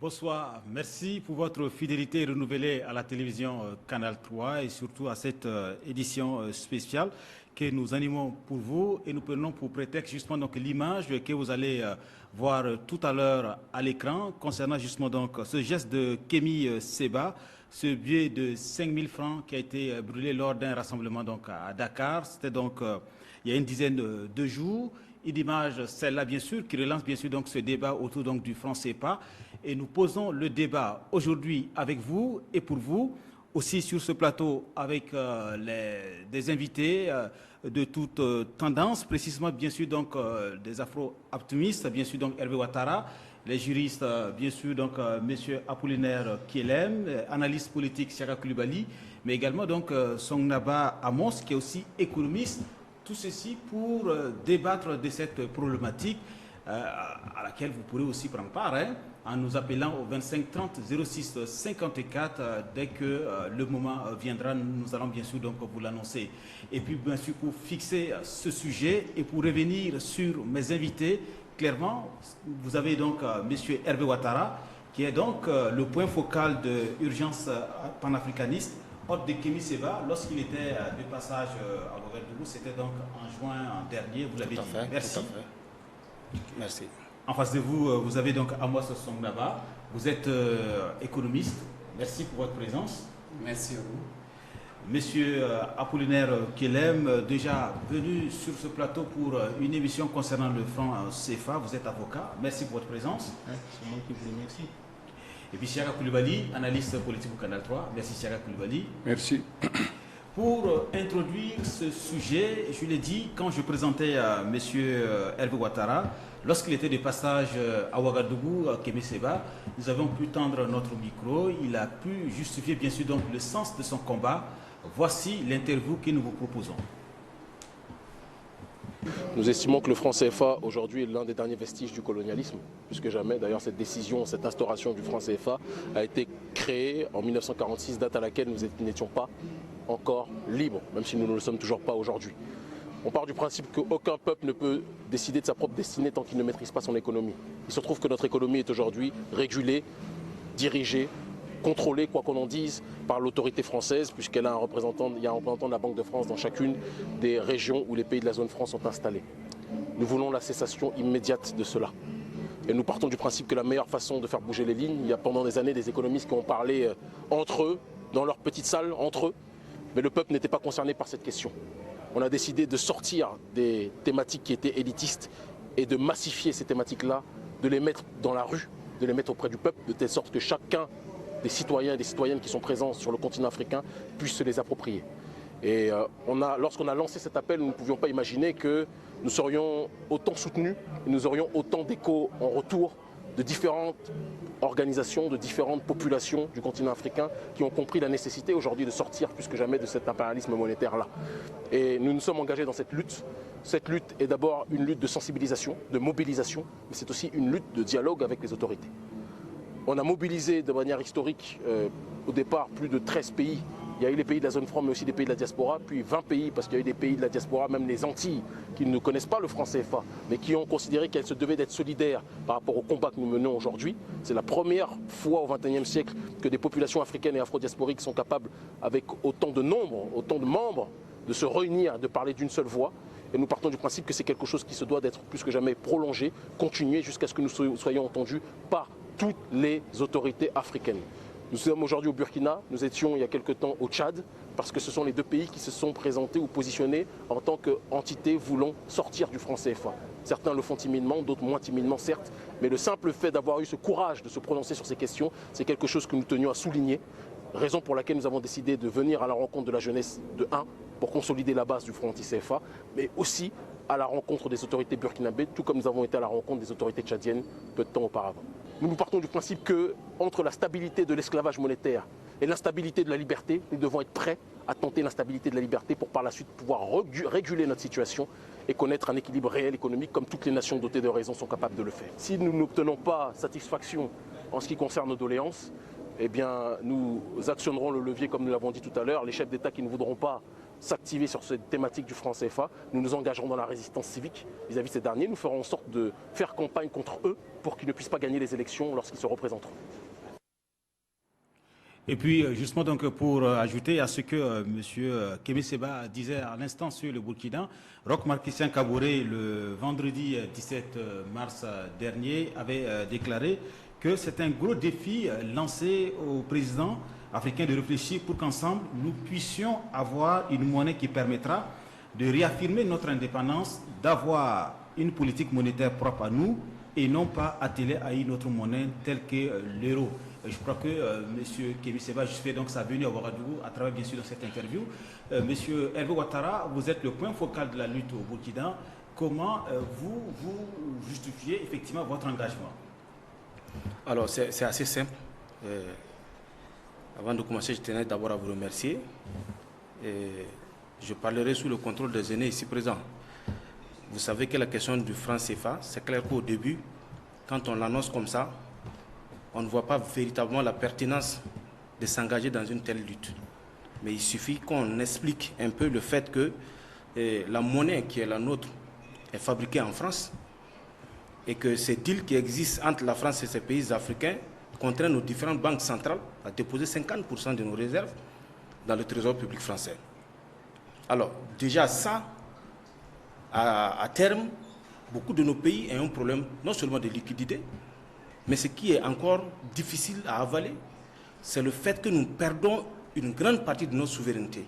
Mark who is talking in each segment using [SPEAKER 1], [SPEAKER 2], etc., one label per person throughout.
[SPEAKER 1] Bonsoir, merci pour votre fidélité renouvelée à la télévision Canal 3 et surtout à cette édition spéciale que nous animons pour vous et nous prenons pour prétexte justement donc l'image que vous allez voir tout à l'heure à l'écran concernant justement donc ce geste de Kémy Séba, ce billet de 5 000 francs qui a été brûlé lors d'un rassemblement donc à Dakar. C'était donc il y a une dizaine de jours. Une image, celle-là bien sûr, qui relance bien sûr donc ce débat autour donc du franc CFA. Et nous posons le débat aujourd'hui avec vous et pour vous, aussi sur ce plateau avec des invités de toute tendance, précisément bien sûr donc des afro-optimistes, bien sûr donc Hervé Ouattara, les juristes bien sûr donc monsieur Apollinaire Kielem, analyste politique Siaka Koulibaly, mais également donc Songnaba Amos qui est aussi économiste. Tout ceci pour débattre de cette problématique à laquelle vous pourrez aussi prendre part en nous appelant au 25 30 06 54 dès que le moment viendra. Nous allons bien sûr donc vous l'annoncer. Et puis bien sûr pour fixer ce sujet et pour revenir sur mes invités, clairement, vous avez donc monsieur Hervé Ouattara qui est donc le point focal de Urgence panafricaniste. Hôte de Kémy Séba, lorsqu'il était de passage à Ouagadougou, c'était donc en juin dernier, vous l'avez dit. Merci.
[SPEAKER 2] Tout à fait. Merci.
[SPEAKER 1] En face de vous, vous avez donc Amos Songnaba. Vous êtes économiste. Merci pour votre présence.
[SPEAKER 3] Merci à vous.
[SPEAKER 1] Monsieur Apollinaire Kielem, déjà venu sur ce plateau pour une émission concernant le franc CFA. Vous êtes avocat. Merci pour votre présence.
[SPEAKER 2] C'est moi qui vous remercie.
[SPEAKER 1] Et puis Siaka Koulibaly, analyste politique au Canal 3. Merci Siaka Koulibaly.
[SPEAKER 4] Merci.
[SPEAKER 1] Pour introduire ce sujet, je l'ai dit quand je présentais à M. Hervé Ouattara, lorsqu'il était de passage à Ouagadougou, à Kémy Séba, nous avons pu tendre notre micro. Il a pu justifier bien sûr donc le sens de son combat. Voici l'interview que nous vous proposons.
[SPEAKER 5] Nous estimons que le franc CFA aujourd'hui est l'un des derniers vestiges du colonialisme, plus que jamais. D'ailleurs, cette décision, cette instauration du franc CFA a été créée en 1946, date à laquelle nous n'étions pas encore libres, même si nous ne le sommes toujours pas aujourd'hui. On part du principe qu'aucun peuple ne peut décider de sa propre destinée tant qu'il ne maîtrise pas son économie. Il se trouve que notre économie est aujourd'hui régulée, dirigée, contrôlée, quoi qu'on en dise, par l'autorité française, puisqu'elle a un représentant, il y a un représentant de la Banque de France dans chacune des régions où les pays de la zone franc sont installés. Nous voulons la cessation immédiate de cela. Et nous partons du principe que la meilleure façon de faire bouger les lignes, il y a pendant des années des économistes qui ont parlé entre eux, dans leur petite salle, entre eux, mais le peuple n'était pas concerné par cette question. On a décidé de sortir des thématiques qui étaient élitistes et de massifier ces thématiques-là, de les mettre dans la rue, de les mettre auprès du peuple, de telle sorte que chacun des citoyens et des citoyennes qui sont présents sur le continent africain puissent se les approprier. Et lorsqu'on a lancé cet appel, nous ne pouvions pas imaginer que nous serions autant soutenus, et nous aurions autant d'échos en retour de différentes organisations, de différentes populations du continent africain qui ont compris la nécessité aujourd'hui de sortir plus que jamais de cet impérialisme monétaire-là. Et nous nous sommes engagés dans cette lutte. Cette lutte est d'abord une lutte de sensibilisation, de mobilisation, mais c'est aussi une lutte de dialogue avec les autorités. On a mobilisé de manière historique, au départ, plus de 13 pays. Il y a eu les pays de la zone franc, mais aussi des pays de la diaspora, puis 20 pays, parce qu'il y a eu des pays de la diaspora, même les Antilles, qui ne connaissent pas le franc CFA, mais qui ont considéré qu'elles se devaient d'être solidaires par rapport au combat que nous menons aujourd'hui. C'est la première fois au XXIe siècle que des populations africaines et afro-diasporiques sont capables, avec autant de nombre, autant de membres, de se réunir, de parler d'une seule voix. Et nous partons du principe que c'est quelque chose qui se doit d'être plus que jamais prolongé, continué, jusqu'à ce que nous soyons entendus par toutes les autorités africaines. Nous sommes aujourd'hui au Burkina, nous étions il y a quelque temps au Tchad, parce que ce sont les deux pays qui se sont présentés ou positionnés en tant qu'entité voulant sortir du franc CFA. Certains le font timidement, d'autres moins timidement certes, mais le simple fait d'avoir eu ce courage de se prononcer sur ces questions, c'est quelque chose que nous tenions à souligner, raison pour laquelle nous avons décidé de venir à la rencontre de la jeunesse de 1 pour consolider la base du franc anti-CFA, mais aussi à la rencontre des autorités burkinabées, tout comme nous avons été à la rencontre des autorités tchadiennes peu de temps auparavant. Nous partons du principe que, entre la stabilité de l'esclavage monétaire et l'instabilité de la liberté, nous devons être prêts à tenter l'instabilité de la liberté pour par la suite pouvoir réguler notre situation et connaître un équilibre réel économique comme toutes les nations dotées de raison sont capables de le faire. Si nous n'obtenons pas satisfaction en ce qui concerne nos doléances, eh bien, nous actionnerons le levier comme nous l'avons dit tout à l'heure. Les chefs d'État qui ne voudront pas s'activer sur cette thématique du franc CFA, nous nous engagerons dans la résistance civique vis-à-vis de ces derniers. Nous ferons en sorte de faire campagne contre eux pour qu'ils ne puissent pas gagner les élections lorsqu'ils se représenteront.
[SPEAKER 1] Et puis, justement, donc, pour ajouter à ce que M. Kémy Séba disait à l'instant sur le Burkina, Roch Marc Christian Kaboré, le vendredi 17 mars dernier, avait déclaré que c'est un gros défi lancé au président africain de réfléchir pour qu'ensemble, nous puissions avoir une monnaie qui permettra de réaffirmer notre indépendance, d'avoir une politique monétaire propre à nous et non pas attelée à une autre monnaie telle que l'euro. Je crois que M. Kémy Séba fait donc sa venue à Ouagadougou à travers bien sûr dans cette interview. M. Hervé Ouattara, vous êtes le point focal de la lutte au Burkina. Comment vous justifiez effectivement votre engagement?
[SPEAKER 2] Alors, c'est assez simple. Avant de commencer, je tenais d'abord à vous remercier. Je parlerai sous le contrôle des aînés ici présents. Vous savez que la question du franc CFA, c'est clair qu'au début, quand on l'annonce comme ça, on ne voit pas véritablement la pertinence de s'engager dans une telle lutte. Mais il suffit qu'on explique un peu le fait que la monnaie qui est la nôtre est fabriquée en France et que ces deals qui existent entre la France et ces pays africains contraignent nos différentes banques centrales à déposer 50% de nos réserves dans le trésor public français. Alors, déjà ça, à terme, beaucoup de nos pays ont un problème non seulement de liquidité, mais ce qui est encore difficile à avaler, c'est le fait que nous perdons une grande partie de notre souveraineté.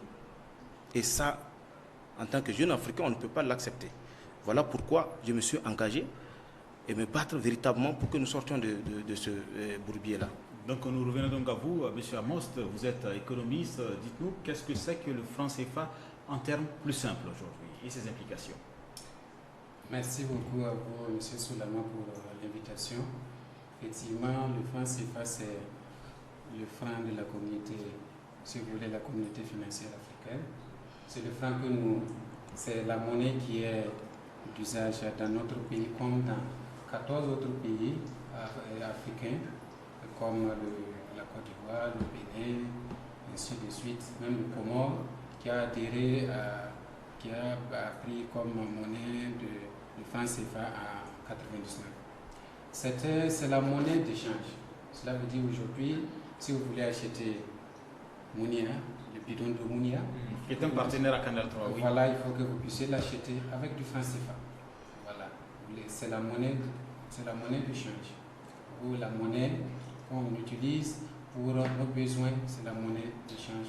[SPEAKER 2] Et ça, en tant que jeune Africain, on ne peut pas l'accepter. Voilà pourquoi je me suis engagé et me battre véritablement pour que nous sortions de ce bourbier-là.
[SPEAKER 1] Donc nous revenons donc à vous, M. Amost, vous êtes économiste. Dites-nous, qu'est-ce que c'est que le franc CFA en termes plus simples aujourd'hui et ses implications?
[SPEAKER 3] Merci beaucoup à vous, M. Soulama, pour l'invitation. Effectivement, le franc CFA, c'est le franc de la communauté, si vous voulez, la communauté financière africaine. C'est le franc que nous, c'est la monnaie qui est d'usage dans notre pays comme dans 14 autres pays africains, comme la Côte d'Ivoire, le Bénin, ainsi de suite, même le Comore, qui a adhéré, qui a pris comme monnaie le franc CFA en 99. C'est la monnaie d'échange. Cela veut dire aujourd'hui, si vous voulez acheter Mounia, le bidon de Mounia,
[SPEAKER 1] qui est un partenaire à Canal 3, oui.
[SPEAKER 3] Voilà, il faut que vous puissiez l'acheter avec du franc CFA. Voilà, c'est la monnaie d'échange. Ou la monnaie qu'on utilise pour nos besoins, c'est la monnaie d'échange.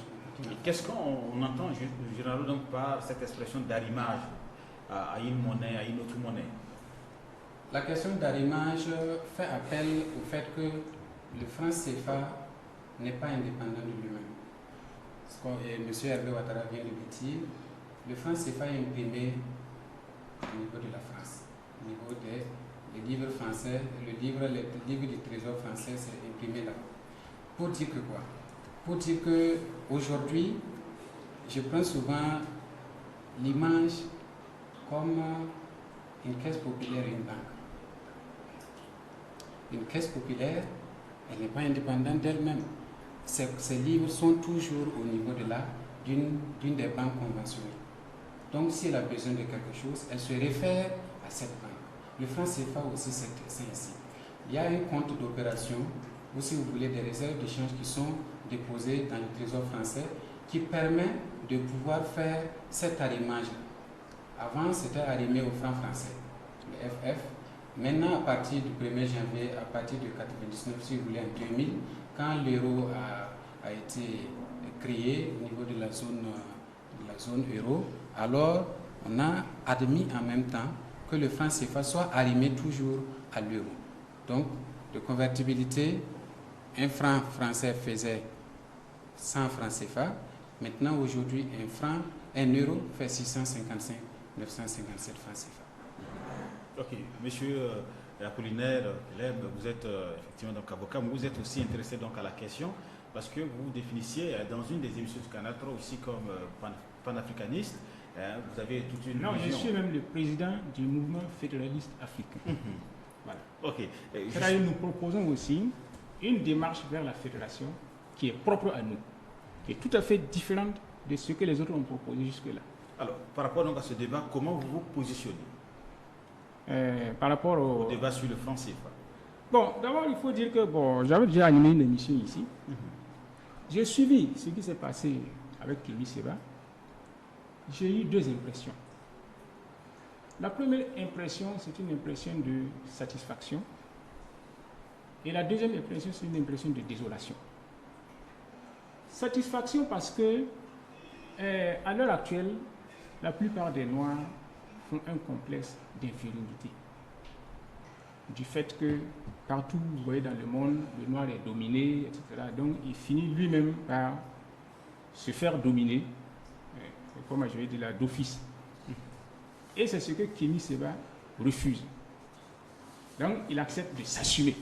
[SPEAKER 1] Qu'est-ce qu'on entend généralement donc par cette expression d'arrimage à une monnaie, à une autre monnaie?
[SPEAKER 3] La question d'arrimage fait appel au fait que le franc CFA n'est pas indépendant de lui-même. M. Hervé Ouattara vient de le dire, le franc CFA est imprimé au niveau de la France, au niveau des livres français, les livres du trésor français, c'est imprimé là. Pour dire que quoi? Pour dire qu'aujourd'hui, je prends souvent l'image comme une caisse populaire et une banque. Une caisse populaire, elle n'est pas indépendante d'elle-même. Ces livres sont toujours au niveau d'une des banques conventionnelles. Donc, si elle a besoin de quelque chose, elle se réfère à cette banque. Le franc CFA aussi, c'est ainsi. Il y a un compte d'opération, ou si vous voulez, des réserves de change qui sont déposées dans le trésor français, qui permet de pouvoir faire cet arrimage-là. Avant, c'était arrimé au franc français, le FF. Maintenant, à partir du 1er janvier, à partir de 1999, si vous voulez, en 2000, quand l'euro a été créé au niveau de la zone euro, alors on a admis en même temps que le franc CFA soit arrimé toujours à l'euro. Donc, de convertibilité, un franc français faisait 100 francs CFA. Maintenant, aujourd'hui, un euro fait 655, 957 francs CFA.
[SPEAKER 1] Ok, monsieur Apollinaire Lem, vous êtes effectivement donc avocat, mais vous êtes aussi intéressé donc à la question parce que vous définissiez dans une des émissions du Canal 3 aussi comme panafricaniste. Vous avez toute une
[SPEAKER 4] Non,
[SPEAKER 1] vision.
[SPEAKER 4] je suis même le président du mouvement fédéraliste africain. Voilà.
[SPEAKER 1] Ok.
[SPEAKER 4] C'est-à-dire nous proposons aussi une démarche vers la fédération qui est propre à nous, qui est tout à fait différente de ce que les autres ont proposé jusque-là.
[SPEAKER 1] Alors, par rapport donc à ce débat, comment vous vous positionnez
[SPEAKER 4] Par rapport
[SPEAKER 1] au débat sur le franc CFA?
[SPEAKER 4] Bon, d'abord, il faut dire que j'avais déjà animé une émission ici. J'ai suivi ce qui s'est passé avec Kémy Séba. J'ai eu deux impressions. La première impression, c'est une impression de satisfaction. Et la deuxième impression, c'est une impression de désolation. Satisfaction parce que, à l'heure actuelle, la plupart des Noirs font un complexe d'infériorité. Du fait que partout, vous voyez dans le monde, le Noir est dominé, etc. Donc, il finit lui-même par se faire dominer, comme je vais dire là, d'office. Et c'est ce que Kémy Séba refuse. Donc, il accepte de s'assumer.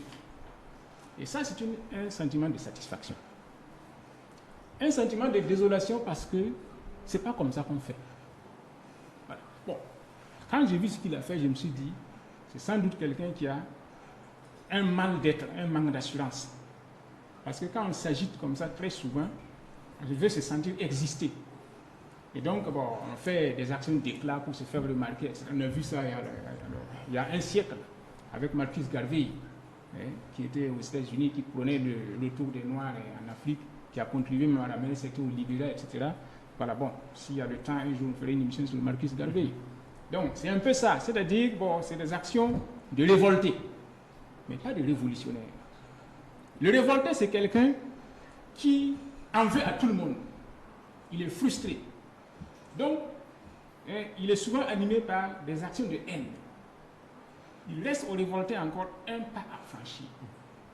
[SPEAKER 4] Et ça, c'est un sentiment de satisfaction. Un sentiment de désolation parce que ce n'est pas comme ça qu'on fait. Voilà. Bon, quand j'ai vu ce qu'il a fait, je me suis dit, c'est sans doute quelqu'un qui a un mal d'être, un manque d'assurance. Parce que quand on s'agite comme ça, très souvent, je veux se sentir exister. Et donc, on fait des actions d'éclat pour se faire remarquer, etc. On a vu ça il y a un siècle, avec Marcus Garvey, qui était aux États-Unis, qui prenait le retour des Noirs en Afrique, qui a contribué à ramener certains au libéral, etc. Voilà, bon, s'il y a le temps, un jour, on ferait une émission sur le Marcus Garvey. Donc, c'est un peu ça, c'est-à-dire, c'est des actions de révolté, mais pas de révolutionnaire. Le révolté, c'est quelqu'un qui en veut à tout le monde. Il est frustré. Donc, il est souvent animé par des actions de haine. Il laisse au révolté encore un pas à franchir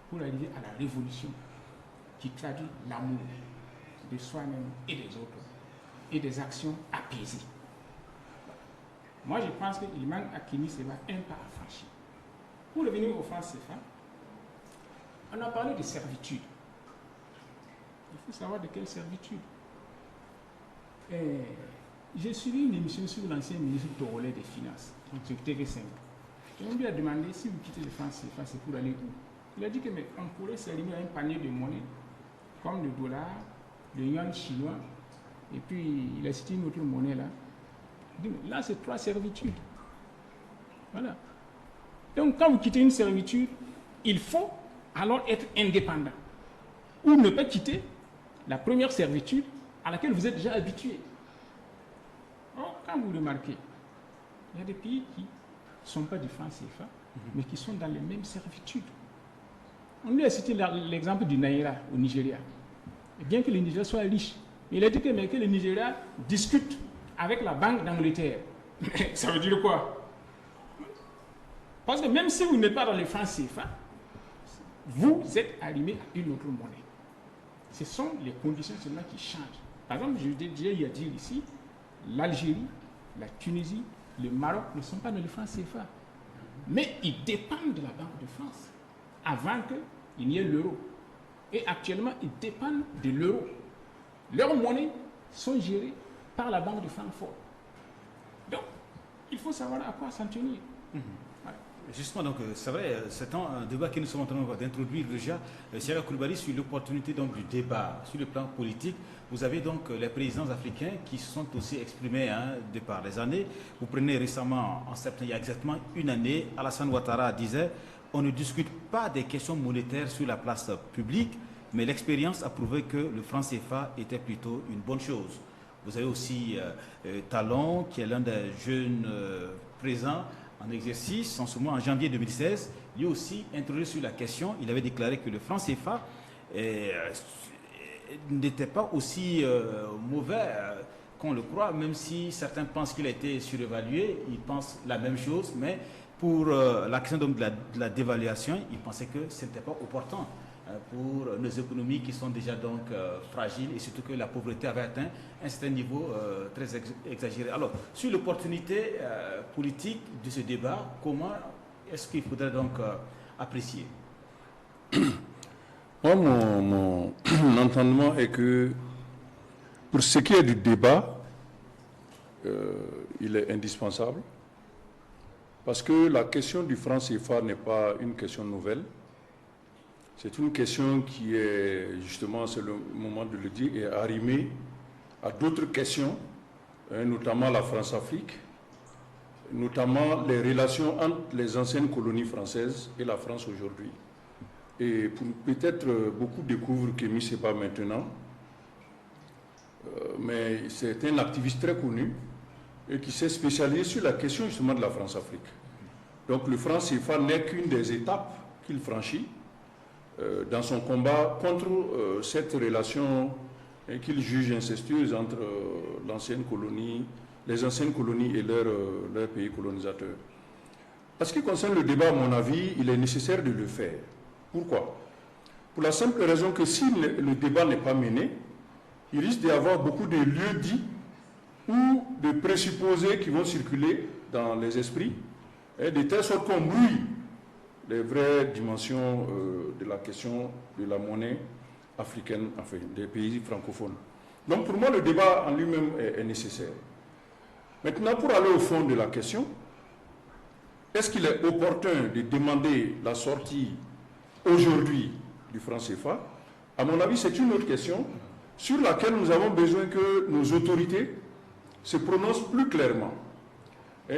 [SPEAKER 4] pour arriver à la révolution qui traduit l'amour de soi-même et des autres et des actions apaisées. Moi, je pense qu'il manque à Kémy Séba un pas à franchir. Pour revenir au franc CFA, on a parlé de servitude. Il faut savoir de quelle servitude. J'ai suivi une émission sur l'ancien ministre togolais des Finances, sur TV5. On lui a demandé si vous quittez le franc CFA, c'est pour aller où? Il a dit que mais on pourrait s'aligner à un panier de monnaie, comme le dollar, le yuan chinois, et puis il a cité une autre monnaie là. Il dit, mais là, c'est 3 servitudes. Voilà. Donc, quand vous quittez une servitude, il faut alors être indépendant. Ou ne pas quitter la première servitude à laquelle vous êtes déjà habitué. Or, quand vous remarquez, il y a des pays qui ne sont pas du franc CFA, mais qui sont dans les mêmes servitudes. On lui a cité l'exemple du Naira au Nigeria. Et bien que le Nigeria soit riche, il a dit que le Nigeria discute avec la Banque d'Angleterre. Ça veut dire quoi? Parce que même si vous n'êtes pas dans le franc CFA, vous êtes arrimé à une autre monnaie. Ce sont les conditions seulement qui changent. Par exemple, je vais déjà y a dire ici, l'Algérie, la Tunisie, le Maroc ne sont pas dans le franc CFA. Mais ils dépendent de la Banque de France avant qu'il n'y ait l'euro. Et actuellement, ils dépendent de l'euro. Leurs monnaies sont gérées par la Banque de Francfort. Donc, il faut savoir à quoi s'en tenir. Voilà.
[SPEAKER 1] Justement, donc, c'est vrai, c'est un débat que nous sommes en train d'introduire déjà, Sierra Koulibaly, sur l'opportunité donc, du débat sur le plan politique. Vous avez donc les présidents africains qui se sont aussi exprimés de par les années. Vous prenez récemment, en septembre, il y a exactement une année, Alassane Ouattara disait « On ne discute pas des questions monétaires sur la place publique, mais l'expérience a prouvé que le franc CFA était plutôt une bonne chose. » Vous avez aussi Talon, qui est l'un des jeunes présents en exercice, en ce mois, en janvier 2016. Lui aussi introduit sur la question, il avait déclaré que le franc CFA n'était pas aussi mauvais qu'on le croit, même si certains pensent qu'il a été surévalué, ils pensent la même chose, mais pour la question de la dévaluation, ils pensaient que ce n'était pas opportun pour nos économies qui sont déjà donc fragiles et surtout que la pauvreté avait atteint un certain niveau très exagéré. Alors, sur l'opportunité politique de ce débat, comment est-ce qu'il faudrait donc apprécier?
[SPEAKER 6] Moi, mon entendement est que pour ce qui est du débat, il est indispensable parce que la question du franc CFA n'est pas une question nouvelle. C'est une question qui est, justement, c'est le moment de le dire, est arrimée à d'autres questions, notamment la France-Afrique, notamment les relations entre les anciennes colonies françaises et la France aujourd'hui. Et peut-être beaucoup découvrent Kémy Séba maintenant, mais c'est un activiste très connu et qui s'est spécialisé sur la question justement de la France-Afrique. Donc le franc CFA n'est qu'une des étapes qu'il franchit dans son combat contre cette relation qu'il juge incestueuse entre les anciennes colonies et leurs pays colonisateurs. Parce qui concerne le débat, à mon avis, il est nécessaire de le faire. Pourquoi? Pour la simple raison que si le débat n'est pas mené, il risque d'y avoir beaucoup de lieux dits ou de présupposés qui vont circuler dans les esprits, de telle sorte qu'on brouille les vraies dimensions de la question de la monnaie africaine, enfin des pays francophones. Donc pour moi, le débat en lui-même est nécessaire. Maintenant, pour aller au fond de la question, est-ce qu'il est opportun de demander la sortie aujourd'hui du franc CFA? À mon avis, c'est une autre question sur laquelle nous avons besoin que nos autorités se prononcent plus clairement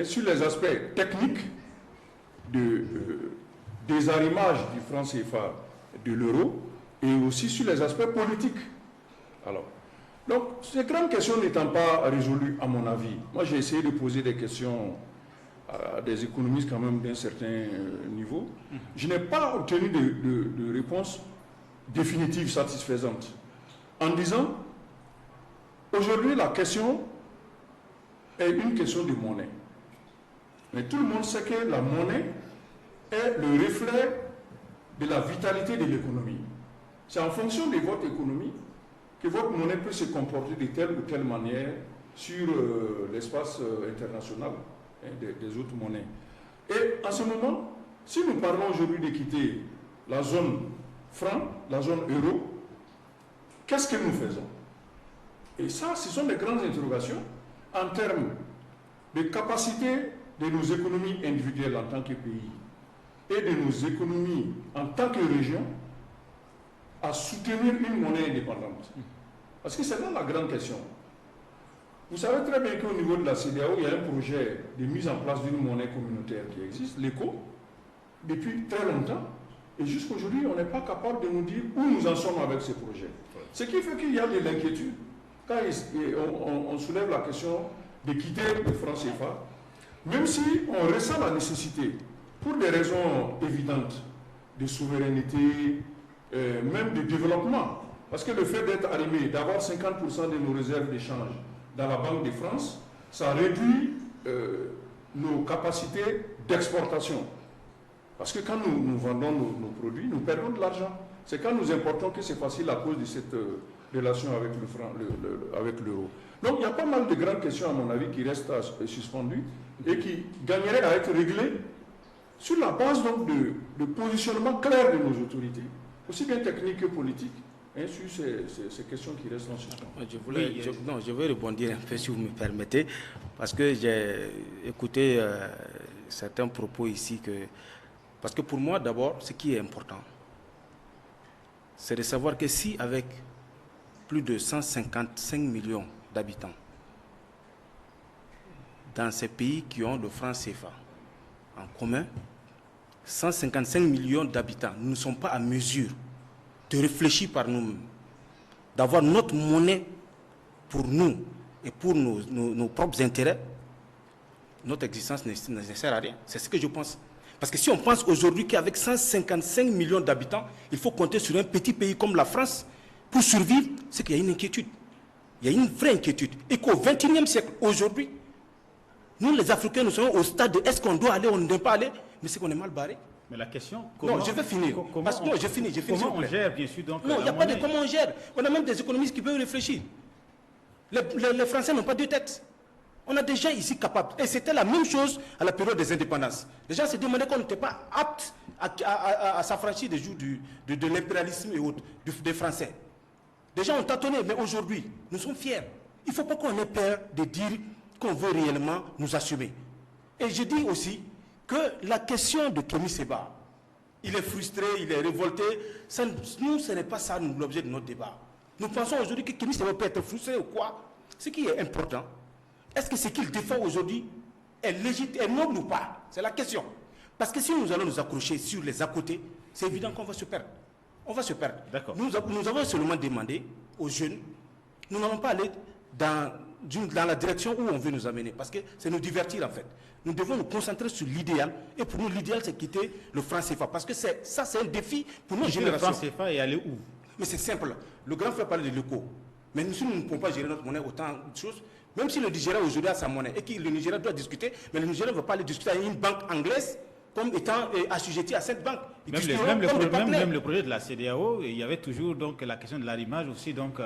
[SPEAKER 6] sur les aspects techniques de désarrimage du franc CFA de l'euro et aussi sur les aspects politiques. Alors, donc, ces grandes questions n'étant pas résolues, à mon avis, moi j'ai essayé de poser des questions à des économistes quand même d'un certain niveau. Je n'ai pas obtenu de réponse définitive, satisfaisante. En disant, aujourd'hui la question est une question de monnaie. Mais tout le monde sait que la monnaie est le reflet de la vitalité de l'économie. C'est en fonction de votre économie que votre monnaie peut se comporter de telle ou telle manière sur l'espace international des autres monnaies. Et en ce moment, si nous parlons aujourd'hui de quitter la zone franc, la zone euro, qu'est-ce que nous faisons? Et ça, ce sont des grandes interrogations en termes de capacité de nos économies individuelles en tant que pays et de nos économies en tant que région à soutenir une monnaie indépendante. Parce que c'est là la grande question. Vous savez très bien qu'au niveau de la CEDEAO, il y a un projet de mise en place d'une monnaie communautaire qui existe, l'ECO, depuis très longtemps. Et jusqu'aujourd'hui, on n'est pas capable de nous dire où nous en sommes avec ce projet. Ce qui fait qu'il y a de l'inquiétude. Quand on soulève la question de quitter le franc CFA, même si on ressent la nécessité, pour des raisons évidentes, de souveraineté, même de développement, parce que le fait d'être arrimé, d'avoir 50% de nos réserves d'échange dans la Banque de France, ça réduit nos capacités d'exportation. Parce que quand nous vendons nos produits, nous perdons de l'argent. C'est quand nous importons que c'est facile à cause de cette relation avec le franc, avec l'euro. Donc il y a pas mal de grandes questions, à mon avis, qui restent suspendues et qui gagneraient à être réglées sur la base donc de positionnement clair de nos autorités, aussi bien techniques que politiques, sur ces questions qui restent en suspens.
[SPEAKER 2] Je vais rebondir un peu, si vous me permettez, parce que j'ai écouté certains propos ici. Parce que pour moi, d'abord, ce qui est important, c'est de savoir que si avec plus de 155 millions d'habitants, dans ces pays qui ont le franc CFA en commun, 155 millions d'habitants, nous ne sommes pas à mesure de réfléchir par nous-mêmes, d'avoir notre monnaie pour nous et pour nos propres intérêts, notre existence ne sert à rien. C'est ce que je pense. Parce que si on pense aujourd'hui qu'avec 155 millions d'habitants, il faut compter sur un petit pays comme la France pour survivre, c'est qu'il y a une inquiétude. Il y a une vraie inquiétude. Et qu'au XXIe siècle, aujourd'hui, nous les Africains, nous sommes au stade de est-ce qu'on doit aller ou on ne doit pas aller, mais c'est qu'on est mal barré.
[SPEAKER 1] Mais la question...
[SPEAKER 2] non, je vais finir. Je finis.
[SPEAKER 1] Comment on gère, bien sûr, donc...
[SPEAKER 2] Non, il n'y a pas de comment on gère. On a même des économistes qui peuvent réfléchir. Les Français n'ont pas deux têtes. On a des gens ici capables. Et c'était la même chose à la période des indépendances. Les gens se demandaient qu'on n'était pas apte à s'affranchir des jours de l'impérialisme et autres, des Français. Les gens ont tâtonné, mais aujourd'hui, nous sommes fiers. Il ne faut pas qu'on ait peur de dire qu'on veut réellement nous assumer. Et je dis aussi que la question de Kémy Séba, il est frustré, il est révolté. Nous, ce n'est pas ça l'objet de notre débat. Nous pensons aujourd'hui que Kémy Séba peut être frustré ou quoi. Ce qui est important, est-ce que ce qu'il défend aujourd'hui est légitime, est noble ou pas? C'est la question. Parce que si nous allons nous accrocher sur les à côté, c'est évident qu'on va se perdre. On va se perdre. Nous avons seulement demandé aux jeunes, nous n'allons pas aller dans la direction où on veut nous amener, parce que c'est nous divertir en fait. Nous devons nous concentrer sur l'idéal, et pour nous l'idéal c'est quitter le franc CFA, parce que ça c'est un défi pour nos générations.
[SPEAKER 1] Le franc CFA est allé où?
[SPEAKER 2] Mais c'est simple, le grand frère parle de l'éco, mais nous ne pouvons pas gérer notre monnaie autant de choses, même si le Nigeria aujourd'hui a sa monnaie, et que le Nigeria doit discuter, mais le Nigeria ne va pas aller discuter avec une banque anglaise, comme étant assujetti à cette banque.
[SPEAKER 1] Même le projet de la CEDEAO, il y avait toujours donc la question de l'arrimage aussi, donc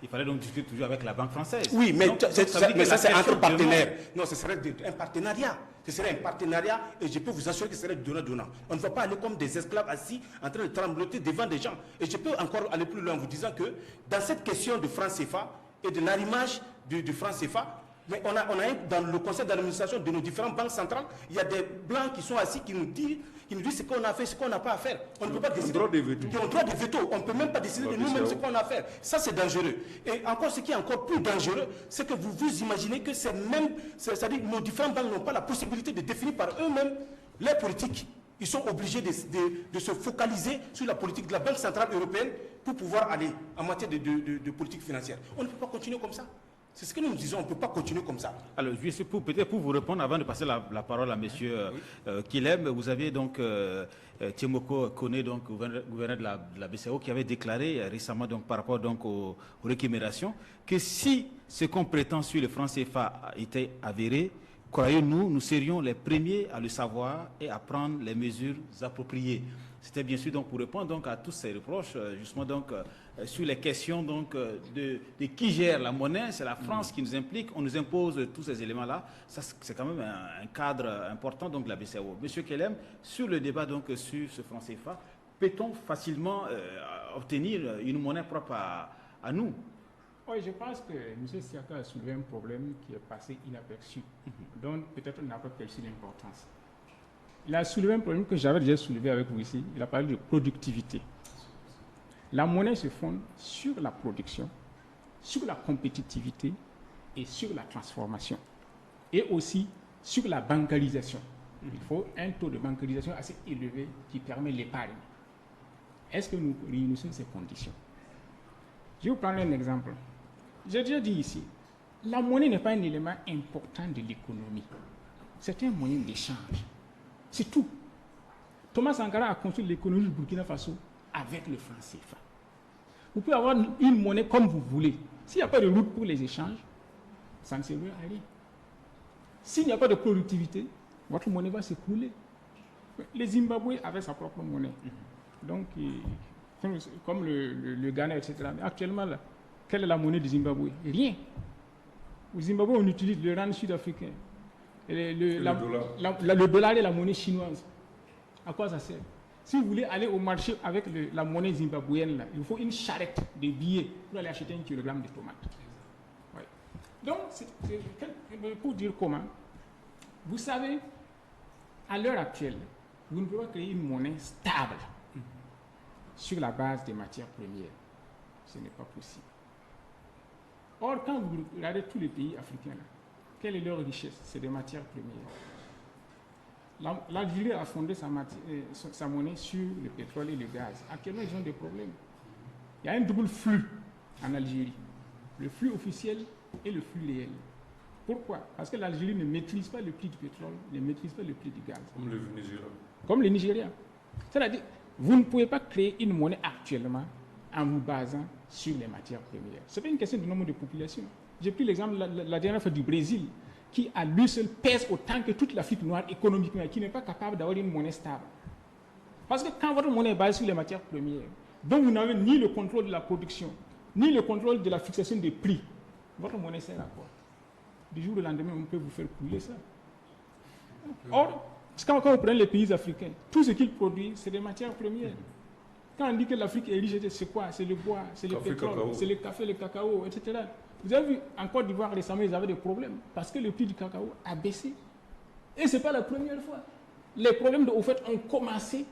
[SPEAKER 1] il fallait donc discuter toujours avec la banque française.
[SPEAKER 2] Oui, mais,
[SPEAKER 1] donc,
[SPEAKER 2] ça c'est entre partenaires. Non, ce serait un partenariat. Ce serait un partenariat et je peux vous assurer que ce serait donnant-donnant. On ne va pas aller comme des esclaves assis en train de trembloter devant des gens. Et je peux encore aller plus loin en vous disant que dans cette question de franc CFA et de l'arrimage du franc CFA, mais on a dans le conseil d'administration de nos différentes banques centrales, il y a des blancs qui sont assis qui nous disent ce qu'on a fait, ce qu'on n'a pas à faire. On ne peut pas décider. Ils ont droit de veto. On ne peut même pas décider de nous-mêmes ce qu'on a à faire. Ça, c'est dangereux. Et encore, ce qui est encore plus dangereux, c'est que vous vous imaginez que c'est-à-dire nos différentes banques n'ont pas la possibilité de définir par eux-mêmes les politiques. Ils sont obligés de se focaliser sur la politique de la Banque centrale européenne pour pouvoir aller en matière de politique financière. On ne peut pas continuer comme ça. C'est ce que nous disons, on ne peut pas continuer comme ça.
[SPEAKER 1] Alors, peut-être pour vous répondre, avant de passer la parole à M. Kilem, vous aviez donc Tiemoko Kone, donc gouverneur de la BCEAO, qui avait déclaré récemment donc, par rapport donc, aux rémunérations que si ce qu'on prétend sur le franc CFA était avéré, croyez-nous, nous serions les premiers à le savoir et à prendre les mesures appropriées. C'était bien sûr donc pour répondre donc à tous ces reproches, justement donc sur les questions donc de qui gère la monnaie. C'est la France qui nous implique. On nous impose tous ces éléments-là. Ça c'est quand même un cadre important donc de la BCEAO. Monsieur Kelem, sur le débat donc sur ce franc CFA, peut-on facilement obtenir une monnaie propre à nous?
[SPEAKER 4] Oui, je pense que M. Siaka a soulevé un problème qui est passé inaperçu, dont peut-être on n'a pas perçu l'importance. Il a soulevé un problème que j'avais déjà soulevé avec vous ici. Il a parlé de productivité. La monnaie se fonde sur la production, sur la compétitivité et sur la transformation. Et aussi sur la bancarisation. Il faut un taux de bancarisation assez élevé qui permet l'épargne. Est-ce que nous réunissons ces conditions? Je vais vous prendre un exemple. J'ai déjà dit ici, la monnaie n'est pas un élément important de l'économie. C'est un moyen d'échange. C'est tout. Thomas Sankara a construit l'économie du Burkina Faso avec le franc CFA. Vous pouvez avoir une monnaie comme vous voulez. S'il n'y a pas de route pour les échanges, ça ne servira à rien. S'il n'y a pas de productivité, votre monnaie va s'écrouler. Les Zimbabwe avaient sa propre monnaie. Donc, comme le Ghana, etc. Mais actuellement, là, quelle est la monnaie du Zimbabwe? Rien. Au Zimbabwe, on utilise le rand sud-africain. Le dollar est la monnaie chinoise. À quoi ça sert? Si vous voulez aller au marché avec la monnaie zimbabwéenne, là, il faut une charrette de billets pour aller acheter 1 kilogramme de tomates. Ouais. Donc, pour dire comment, vous savez, à l'heure actuelle, vous ne pouvez pas créer une monnaie stable sur la base des matières premières. Ce n'est pas possible. Or, quand vous regardez tous les pays africains, là, quelle est leur richesse? C'est des matières premières. L'Algérie a fondé sa monnaie sur le pétrole et le gaz. Actuellement, ils ont des problèmes. Il y a un double flux en Algérie. Le flux officiel et le flux réel. Pourquoi? Parce que l'Algérie ne maîtrise pas le prix du pétrole, ne maîtrise pas le prix du gaz.
[SPEAKER 6] Comme le Nigeria.
[SPEAKER 4] Comme le Nigeria. C'est-à-dire, vous ne pouvez pas créer une monnaie actuellement en vous basant sur les matières premières. Ce n'est pas une question de nombre de population. J'ai pris l'exemple la dernière fois du Brésil, qui à lui seul pèse autant que toute l'Afrique noire économiquement, qui n'est pas capable d'avoir une monnaie stable. Parce que quand votre monnaie est basée sur les matières premières, donc vous n'avez ni le contrôle de la production, ni le contrôle de la fixation des prix, votre monnaie sert à quoi? Du jour au lendemain, on peut vous faire couler ça. Or, quand vous prenez les pays africains, tout ce qu'ils produisent, c'est des matières premières. Quand on dit que l'Afrique est riche, c'est quoi? C'est le bois, c'est le pétrole, c'est le café, le cacao, etc. Vous avez vu, en Côte d'Ivoire récemment, ils avaient des problèmes parce que le prix du cacao a baissé. Et ce n'est pas la première fois. Les problèmes, au fait, ont commencé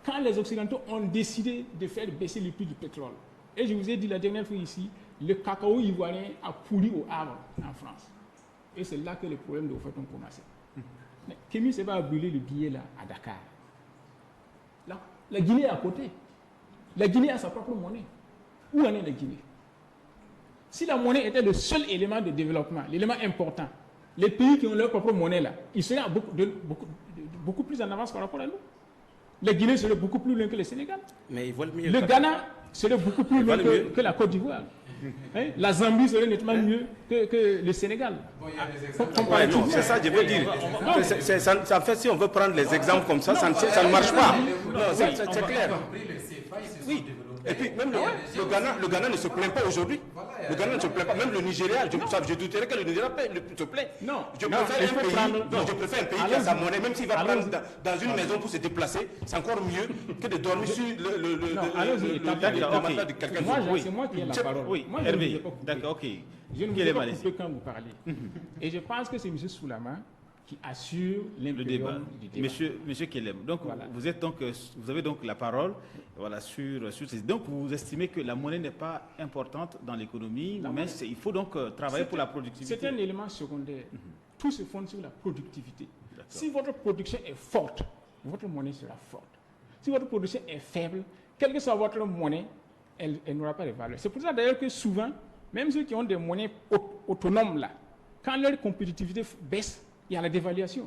[SPEAKER 4] quand les Occidentaux ont décidé de faire baisser le prix du pétrole. Et je vous ai dit la dernière fois ici, le cacao ivoirien a pourri au Havre en France. Et c'est là que les problèmes de fait ont commencé. Mais Kémy s'est pas brûler le billet là à Dakar. Là, la Guinée est à côté. La Guinée a sa propre monnaie. Où en est la Guinée? Si la monnaie était le seul élément de développement, l'élément important, les pays qui ont leur propre monnaie là, ils seraient beaucoup plus en avance par rapport à nous. La Guinée serait beaucoup plus loin que le Sénégal.
[SPEAKER 2] Mais ils veulent mieux.
[SPEAKER 4] Le Ghana serait beaucoup plus loin que la Côte d'Ivoire. Hein? La Zambie serait nettement mieux que le Sénégal.
[SPEAKER 3] Bon, il y a des exemples.
[SPEAKER 2] Ouais, non, c'est ça, je veux dire. En fait, si on veut prendre les exemples comme ça, ça ne marche pas. Non, c'est clair. Oui. Et puis même le Ghana ne se plaint pas aujourd'hui. Le Ghana ne se plaint pas. Même le Nigeria, je douterais que le Nigeria se plaint.
[SPEAKER 4] Non.
[SPEAKER 2] Je préfère un pays qui a sa monnaie, même s'il va prendre dans une maison pour se déplacer, c'est encore mieux que de dormir sur le matelas de quelqu'un d'autre.
[SPEAKER 4] C'est moi qui ai la parole.
[SPEAKER 1] Oui,
[SPEAKER 4] Moi,
[SPEAKER 1] Hervé, d'accord, ok.
[SPEAKER 4] Je ne vous ai pas coupé quand vous parlez. Et je pense que c'est M. Soulama qui assure
[SPEAKER 1] Le débat.
[SPEAKER 4] l'impérium du débat.
[SPEAKER 1] Monsieur Kellem, donc
[SPEAKER 4] Voilà.
[SPEAKER 1] vous avez donc la parole, voilà, sur ces. Donc vous estimez que la monnaie n'est pas importante dans l'économie, mais il faut donc travailler pour la productivité.
[SPEAKER 4] C'est un élément secondaire. Tout se fonde sur la productivité. Si votre production est forte, votre monnaie sera forte. Si votre production est faible, quelle que soit votre monnaie, elle n'aura pas de valeur. C'est pour ça d'ailleurs que souvent, même ceux qui ont des monnaies autonomes là, quand leur compétitivité baisse, il y a la dévaluation.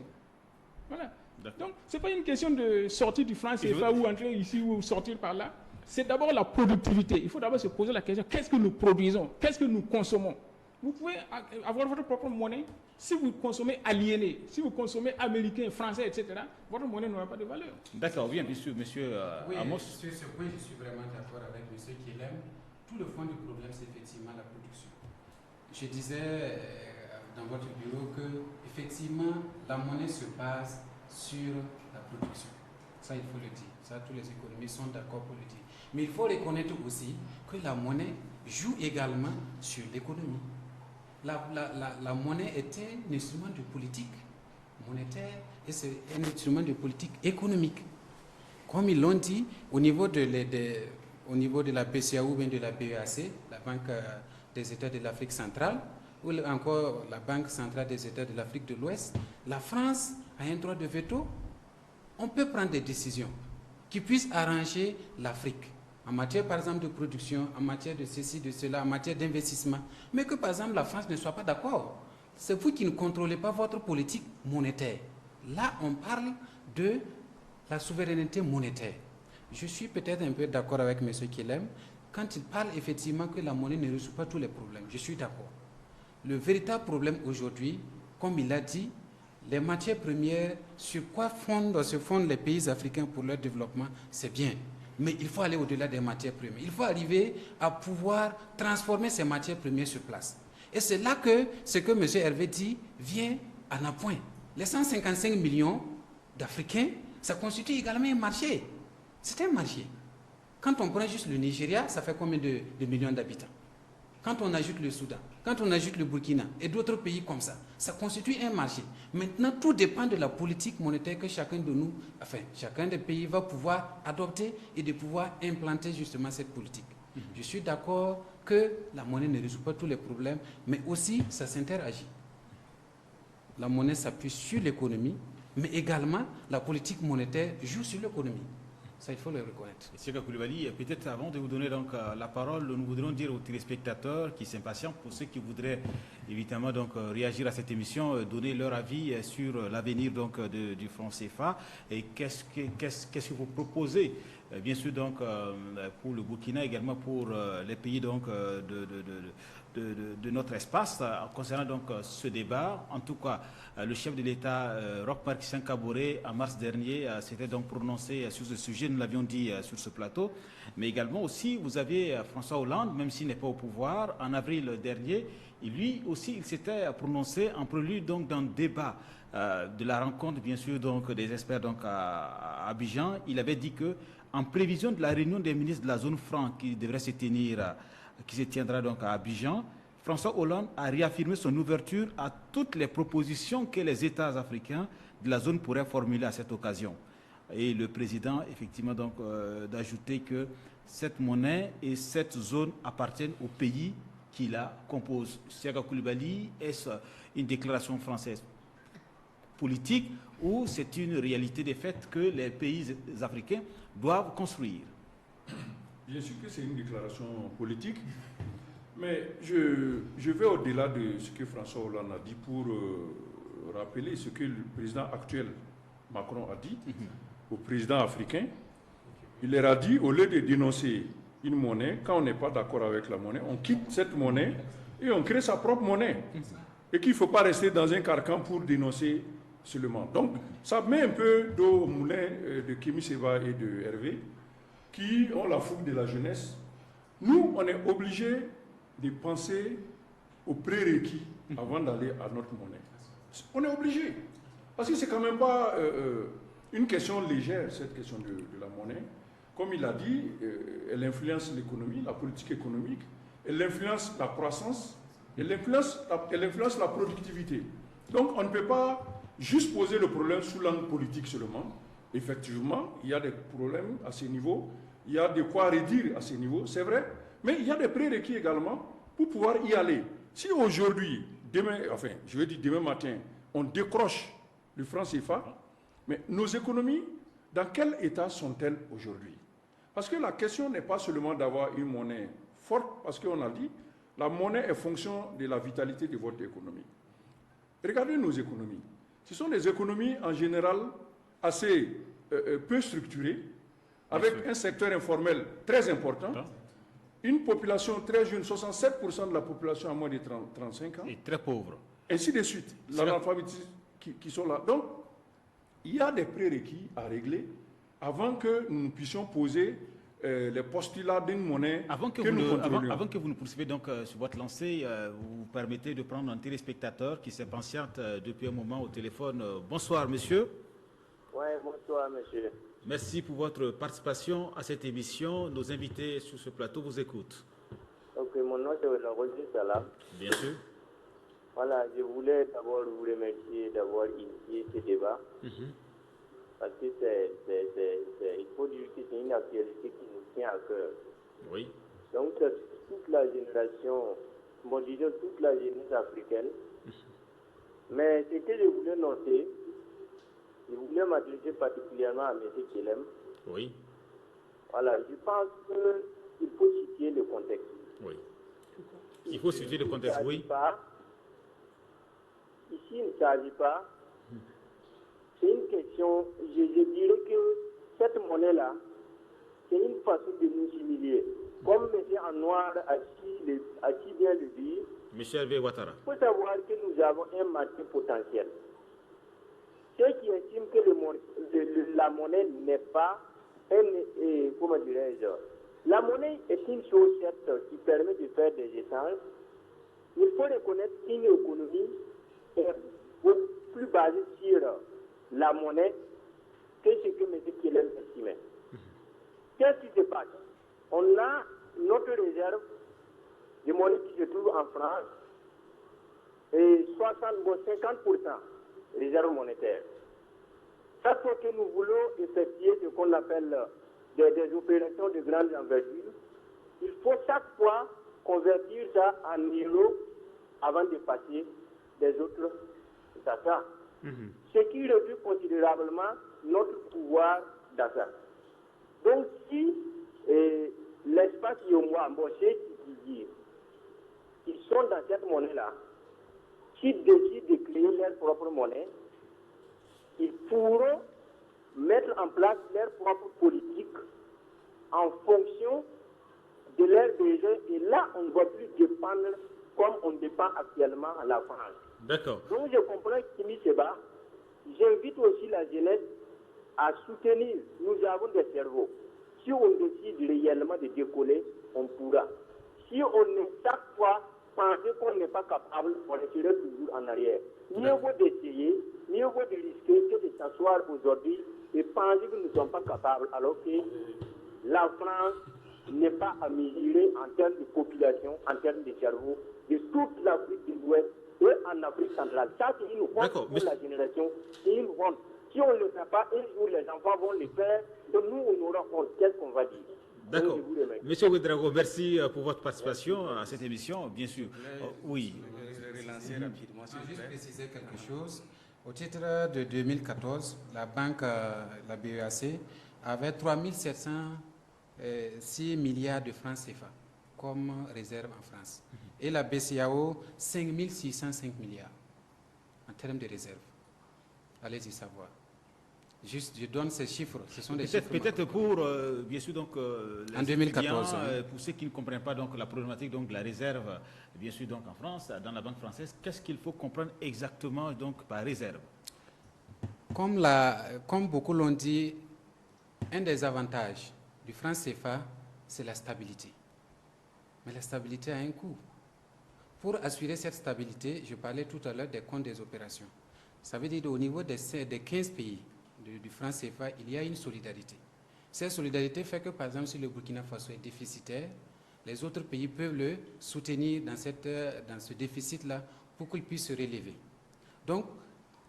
[SPEAKER 4] Voilà. Donc, ce n'est pas une question de sortir du franc CFA ou entrer ici ou sortir par là. C'est d'abord la productivité. Il faut d'abord se poser la question, qu'est-ce que nous produisons? Qu'est-ce que nous consommons? Vous pouvez avoir votre propre monnaie. Si vous consommez aliéné, si vous consommez américain, français, etc., votre monnaie n'aura pas de valeur.
[SPEAKER 1] D'accord, bien sûr, monsieur
[SPEAKER 3] Oui,
[SPEAKER 1] Amos.
[SPEAKER 3] sur ce point, je suis vraiment d'accord avec M. Kellem. Tout le fond du problème, c'est effectivement la production. Je disais dans votre bureau que, effectivement, la monnaie se base sur la production. Ça, il faut le dire. Ça, tous les économistes sont d'accord pour le dire. Mais il faut reconnaître aussi que la monnaie joue également sur l'économie. La monnaie est un instrument de politique monétaire et c'est un instrument de politique économique. Comme ils l'ont dit, au niveau de la BCAO ou bien de la BEAC, la Banque des États de l'Afrique centrale, ou encore la Banque centrale des États de l'Afrique de l'Ouest, la France a un droit de veto. On peut prendre des décisions qui puissent arranger l'Afrique, en matière par exemple de production, en matière de ceci, de cela, en matière d'investissement, mais que par exemple la France ne soit pas d'accord. C'est vous qui ne contrôlez pas votre politique monétaire. Là, on parle de la souveraineté monétaire. Je suis peut-être un peu d'accord avec M. Kellem quand il parle effectivement que la monnaie ne résout pas tous les problèmes. Je suis d'accord. Le véritable problème aujourd'hui, comme il l'a dit, les matières premières, sur quoi se fondent les pays africains pour leur développement, c'est bien. Mais il faut aller au-delà des matières premières. Il faut arriver à pouvoir transformer ces matières premières sur place. Et c'est là que ce que M. Hervé dit vient en appoint. Les 155 millions d'Africains, ça constitue également un marché. C'est un marché. Quand on prend juste le Nigeria, ça fait combien de millions d'habitants? Quand on ajoute le Soudan, quand on ajoute le Burkina et d'autres pays comme ça constitue un marché. Maintenant, tout dépend de la politique monétaire que chacun de nous, enfin, chacun des pays va pouvoir adopter et de pouvoir implanter justement cette politique. Je suis d'accord que la monnaie ne résout pas tous les problèmes, mais aussi ça s'interagit. La monnaie s'appuie sur l'économie, mais également la politique monétaire joue sur l'économie. Ça, il faut le reconnaître.
[SPEAKER 1] Monsieur Koulibaly, peut-être avant de vous donner donc la parole, nous voudrions dire aux téléspectateurs qui s'impatientent, pour ceux qui voudraient évidemment donc réagir à cette émission, donner leur avis sur l'avenir donc du franc CFA et qu'est-ce que vous proposez, bien sûr donc pour le Burkina, également pour les pays donc de notre espace concernant donc ce débat. En tout cas, le chef de l'État, Roch-Marc Christian Kaboré, en mars dernier, s'était donc prononcé sur ce sujet, nous l'avions dit sur ce plateau. Mais également aussi, vous aviez François Hollande, même s'il n'est pas au pouvoir, en avril dernier, et lui aussi, il s'était prononcé en prélude donc dans le débat de la rencontre, bien sûr, donc des experts donc à Abidjan. Il avait dit que, en prévision de la réunion des ministres de la zone franc qui devrait se tenir qui se tiendra donc à Abidjan, François Hollande a réaffirmé son ouverture à toutes les propositions que les États africains de la zone pourraient formuler à cette occasion. Et le président, effectivement, donc, d'ajouter que cette monnaie et cette zone appartiennent aux pays qui la composent. Serge Coulibaly, est-ce une déclaration française politique ou c'est une réalité des faits que les pays africains doivent construire?
[SPEAKER 6] Bien sûr que c'est une déclaration politique, mais je vais au-delà de ce que François Hollande a dit pour rappeler ce que le président actuel Macron a dit aux présidents africains. Il leur a dit, au lieu de dénoncer une monnaie, quand on n'est pas d'accord avec la monnaie, on quitte cette monnaie et on crée sa propre monnaie. Et qu'il ne faut pas rester dans un carcan pour dénoncer seulement. Donc, ça met un peu d'eau au moulin de Kémy Séba et de Hervé, qui ont la fougue de la jeunesse. Nous, on est obligés de penser aux prérequis avant d'aller à notre monnaie. On est obligé. Parce que c'est quand même pas une question légère, cette question de la monnaie. Comme il a dit, elle influence l'économie, la politique économique, elle influence la croissance, elle influence la productivité. Donc on ne peut pas juste poser le problème sous l'angle politique seulement. Effectivement, il y a des problèmes à ce niveau, il y a de quoi redire à ce niveau, c'est vrai, mais il y a des prérequis également pour pouvoir y aller. Si aujourd'hui, demain matin, on décroche le franc CFA, mais nos économies, dans quel état sont-elles aujourd'hui? Parce que la question n'est pas seulement d'avoir une monnaie forte, parce qu'on a dit, la monnaie est fonction de la vitalité de votre économie. Regardez nos économies. Ce sont des économies en général assez peu structurées, avec un secteur informel très important, une population très jeune, 67% de la population à moins de 35 ans.
[SPEAKER 1] Et très pauvre.
[SPEAKER 6] Ainsi de suite. L'analphabétisme qui sont là. Donc, il y a des prérequis à régler avant que nous puissions poser les postulats d'une monnaie
[SPEAKER 1] avant que vous nous poursuiviez donc sur votre lancée, vous permettez de prendre un téléspectateur qui s'impatiente depuis un moment au téléphone. Bonsoir, monsieur.
[SPEAKER 7] Oui, bonsoir, monsieur.
[SPEAKER 1] Merci pour votre participation à cette émission. Nos invités sur ce plateau vous écoutent.
[SPEAKER 7] Ok, mon nom c'est Roger Salam.
[SPEAKER 1] Bien sûr.
[SPEAKER 7] Voilà, je voulais d'abord vous remercier d'avoir initié ce débat. Parce que il faut dire que c'est une actualité qui nous tient à cœur.
[SPEAKER 1] Oui.
[SPEAKER 7] Donc, toute la génération, disons toute la jeunesse africaine. Mais ce que je voulais noter, je voulais m'adresser particulièrement à M. Kelem.
[SPEAKER 1] Oui.
[SPEAKER 7] Voilà, je pense qu'il faut situer le contexte.
[SPEAKER 1] Oui. Il faut situer le contexte, oui.
[SPEAKER 7] Ici, il ne s'agit pas. C'est une question, je dirais que cette monnaie-là, c'est une façon de nous humilier. Comme M. en noir a si bien le dire,
[SPEAKER 1] Michel Hervé Ouattara.
[SPEAKER 7] Il faut savoir que nous avons un marché potentiel. Ceux qui estiment que la monnaie n'est pas comment dirais-je, la monnaie est une chose certes qui permet de faire des échanges. Il faut reconnaître qu'une économie est beaucoup plus basée sur la monnaie que ce que M. Kelem estimait. Qu'est-ce qui se passe? On a notre réserve de monnaie qui se trouve en France et 50% réserve monétaire. Chaque fois que nous voulons effectuer ce qu'on appelle des opérations de grande envergure, il faut chaque fois convertir ça en euros avant de passer des autres achats. Ce qui réduit considérablement notre pouvoir d'achat. Donc si l'espace Yomois embauché ils sont dans cette monnaie-là, qui décident de créer leur propre monnaie, ils pourront mettre en place leur propre politique en fonction de leurs besoins. Et là, on ne va plus dépendre comme on dépend actuellement à la France.
[SPEAKER 1] D'accord.
[SPEAKER 7] Donc je comprends Kémy Séba. J'invite aussi la jeunesse à soutenir. Nous avons des cerveaux. Si on décide réellement de décoller, on pourra. Si on est chaque fois penser qu'on n'est pas capable, on resterait toujours en arrière. Mieux vaut d'essayer, mieux vaut de risquer que de s'asseoir aujourd'hui et penser que nous ne sommes pas capables, alors que la France n'est pas à mesurer en termes de population, en termes de cerveau, de toute l'Afrique de l'Ouest et en Afrique centrale. Ça, c'est une honte pour la génération, c'est une honte. Si on ne le fait pas, un jour les enfants vont le faire, et nous, on aura honte. Qu'est-ce qu'on va dire?
[SPEAKER 1] D'accord.
[SPEAKER 7] Donc, je vous remercie.
[SPEAKER 1] Monsieur Ouedraogo, merci pour votre participation à cette émission, bien sûr. Oui.
[SPEAKER 2] Relancer rapidement, s'il vous
[SPEAKER 3] Juste
[SPEAKER 2] plaît.
[SPEAKER 3] préciser quelque chose. Au titre de 2014, la banque, la BEAC, avait 3706 milliards de francs CFA comme réserve en France. Et la BCAO, 5605 milliards en termes de réserve. Allez-y savoir. Juste, je donne ces chiffres. Ce sont des chiffres.
[SPEAKER 1] Peut-être pour, bien sûr, donc, les
[SPEAKER 3] En 2014,
[SPEAKER 1] étudiants,
[SPEAKER 3] oui.
[SPEAKER 1] pour ceux qui ne comprennent pas donc, la problématique donc, de la réserve, bien sûr, donc, en France, dans la banque française, qu'est-ce qu'il faut comprendre exactement donc, par réserve?
[SPEAKER 3] Comme beaucoup l'ont dit, un des avantages du franc CFA, c'est la stabilité. Mais la stabilité a un coût. Pour assurer cette stabilité, je parlais tout à l'heure des comptes des opérations. Ça veut dire qu'au niveau des 15 pays du franc CFA, il y a une solidarité. Cette solidarité fait que, par exemple, si le Burkina Faso est déficitaire, les autres pays peuvent le soutenir dans ce déficit-là pour qu'il puisse se relever. Donc,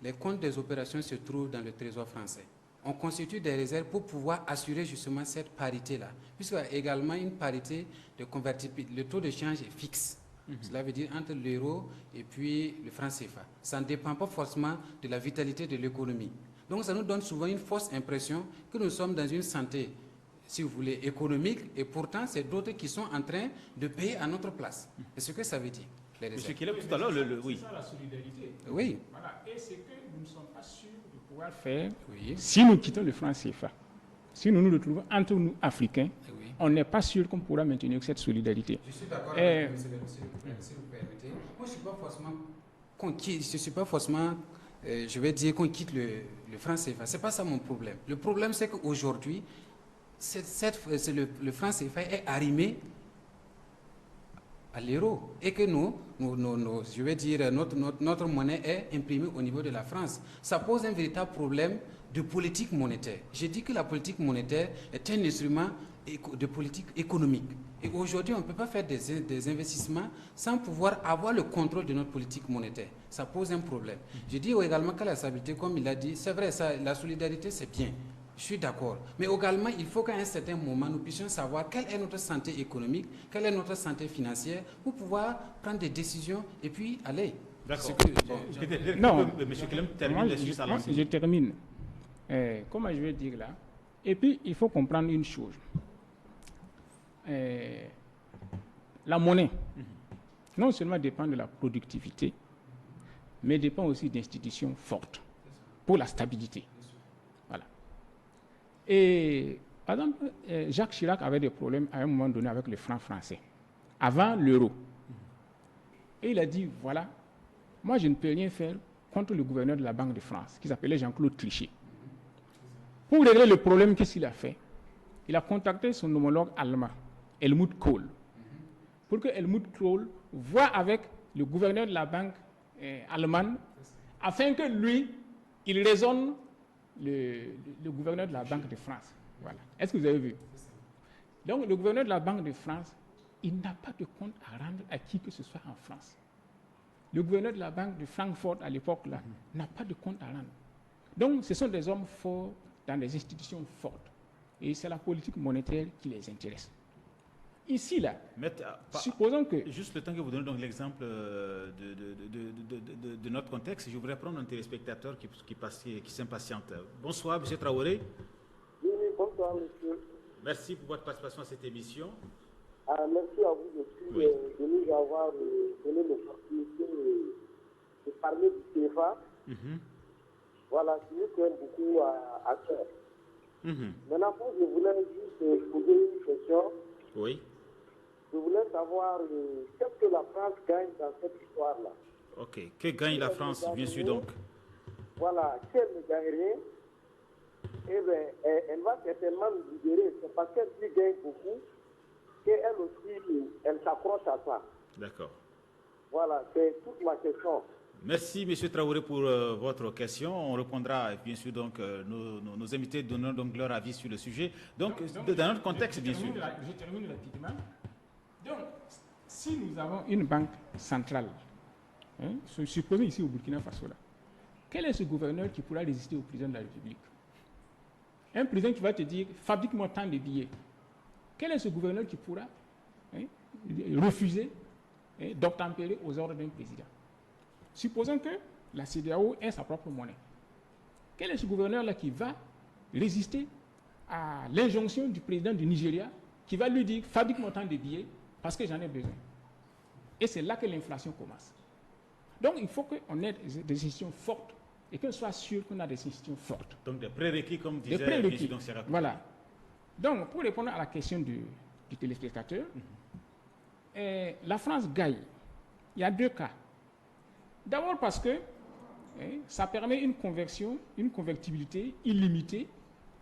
[SPEAKER 3] les comptes des opérations se trouvent dans le Trésor français. On constitue des réserves pour pouvoir assurer justement cette parité-là, puisqu'il y a également une parité de convertibilité. Le taux de change est fixe. Cela veut dire entre l'euro et puis le franc CFA. Ça ne dépend pas forcément de la vitalité de l'économie. Donc ça nous donne souvent une fausse impression que nous sommes dans une santé, si vous voulez, économique, et pourtant c'est d'autres qui sont en train de payer à notre place. C'est ce que ça veut dire, les réserves.
[SPEAKER 1] Monsieur Kilem, tout à l'heure, oui.
[SPEAKER 4] C'est ça la solidarité.
[SPEAKER 3] Oui.
[SPEAKER 4] Voilà. Et c'est que nous ne sommes pas sûrs de pouvoir faire
[SPEAKER 3] Oui.
[SPEAKER 4] si nous quittons le franc CFA. Si nous nous retrouvons entre nous, Africains,
[SPEAKER 3] Oui.
[SPEAKER 4] on n'est pas sûr qu'on pourra maintenir cette solidarité.
[SPEAKER 3] Je suis d'accord avec vous, si vous permettez. Moi, je ne suis pas forcément conquis, je suis pas forcément, je vais dire qu'on quitte le franc CFA. Ce n'est pas ça mon problème. Le problème, c'est qu'aujourd'hui, le franc CFA est arrimé à l'euro et que je vais dire, notre monnaie est imprimée au niveau de la France. Ça pose un véritable problème de politique monétaire. Je dis que la politique monétaire est un instrument de politique économique. Et aujourd'hui, on ne peut pas faire des investissements sans pouvoir avoir le contrôle de notre politique monétaire. Ça pose un problème. Je dis également que la stabilité, comme il a dit, c'est vrai, la solidarité, c'est bien. Je suis d'accord. Mais également, il faut qu'à un certain moment, nous puissions savoir quelle est notre santé économique, quelle est notre santé financière, pour pouvoir prendre des décisions et puis aller.
[SPEAKER 1] D'accord.
[SPEAKER 4] Non.
[SPEAKER 1] Monsieur Kilem, termine
[SPEAKER 4] Moi,
[SPEAKER 1] les
[SPEAKER 4] moi, je termine. Comment je vais dire là? Et puis, il faut comprendre une chose. La monnaie, non seulement dépend de la productivité, mais dépend aussi d'institutions fortes pour la stabilité. Voilà. Et, par exemple, Jacques Chirac avait des problèmes à un moment donné avec le franc français, avant l'euro. Et il a dit, voilà, moi je ne peux rien faire contre le gouverneur de la Banque de France, qui s'appelait Jean-Claude Trichet. Pour régler le problème, qu'est-ce qu'il a fait? Il a contacté son homologue allemand, Helmut Kohl, pour que Helmut Kohl voie avec le gouverneur de la banque allemande, afin que lui, il raisonne le gouverneur de la Banque de France. Voilà. Est-ce que vous avez vu? Donc, le gouverneur de la Banque de France, il n'a pas de compte à rendre à qui que ce soit en France. Le gouverneur de la Banque de Francfort, à l'époque, là, n'a pas de compte à rendre. Donc, ce sont des hommes forts dans des institutions fortes. Et c'est la politique monétaire qui les intéresse. Ici, là, supposons que...
[SPEAKER 1] Juste le temps que vous donnez donc l'exemple de notre contexte, je voudrais prendre un téléspectateur qui s'impatiente. Bonsoir, M. Traoré.
[SPEAKER 7] Oui, bonsoir, monsieur.
[SPEAKER 1] Merci pour votre participation à cette émission.
[SPEAKER 7] Merci à vous aussi de nous avoir donné l'opportunité de parler du CFA. Voilà, qui nous tient beaucoup à cœur. Maintenant, je voulais juste poser une question.
[SPEAKER 1] Oui.
[SPEAKER 7] Je voulais savoir qu'est-ce que la France gagne dans cette histoire-là.
[SPEAKER 1] Ok. Que gagne la France, bien sûr, donc?
[SPEAKER 7] Voilà, si elle ne gagne rien, eh bien, elle va certainement nous libérer. C'est parce qu'elle lui gagne beaucoup qu'elle aussi, elle s'accroche à ça.
[SPEAKER 1] D'accord.
[SPEAKER 7] Voilà, c'est toute ma question.
[SPEAKER 1] Merci, M. Traoré, pour votre question. On répondra, bien sûr, donc, nos invités donnant donc leur avis sur le sujet. Donc dans notre contexte, bien sûr.
[SPEAKER 4] Je termine rapidement. Donc, si nous avons une banque centrale, supposons ici au Burkina Faso, là, quel est ce gouverneur qui pourra résister au président de la République? Un président qui va te dire, fabrique-moi tant de billets. Quel est ce gouverneur qui pourra refuser d'obtempérer aux ordres d'un président? Supposons que la CEDEAO ait sa propre monnaie. Quel est ce gouverneur-là qui va résister à l'injonction du président du Nigeria qui va lui dire « fabrique-moi tant de billets parce que j'en ai besoin ». Et c'est là que l'inflation commence. Donc il faut qu'on ait des institutions fortes et qu'on soit sûr qu'on a des institutions fortes.
[SPEAKER 1] Donc des prérequis comme disait
[SPEAKER 4] prérequis.
[SPEAKER 1] Président Serra.
[SPEAKER 4] Voilà. Donc pour répondre à la question du téléspectateur, la France gagne. Il y a 2 cas. D'abord parce que ça permet une convertibilité illimitée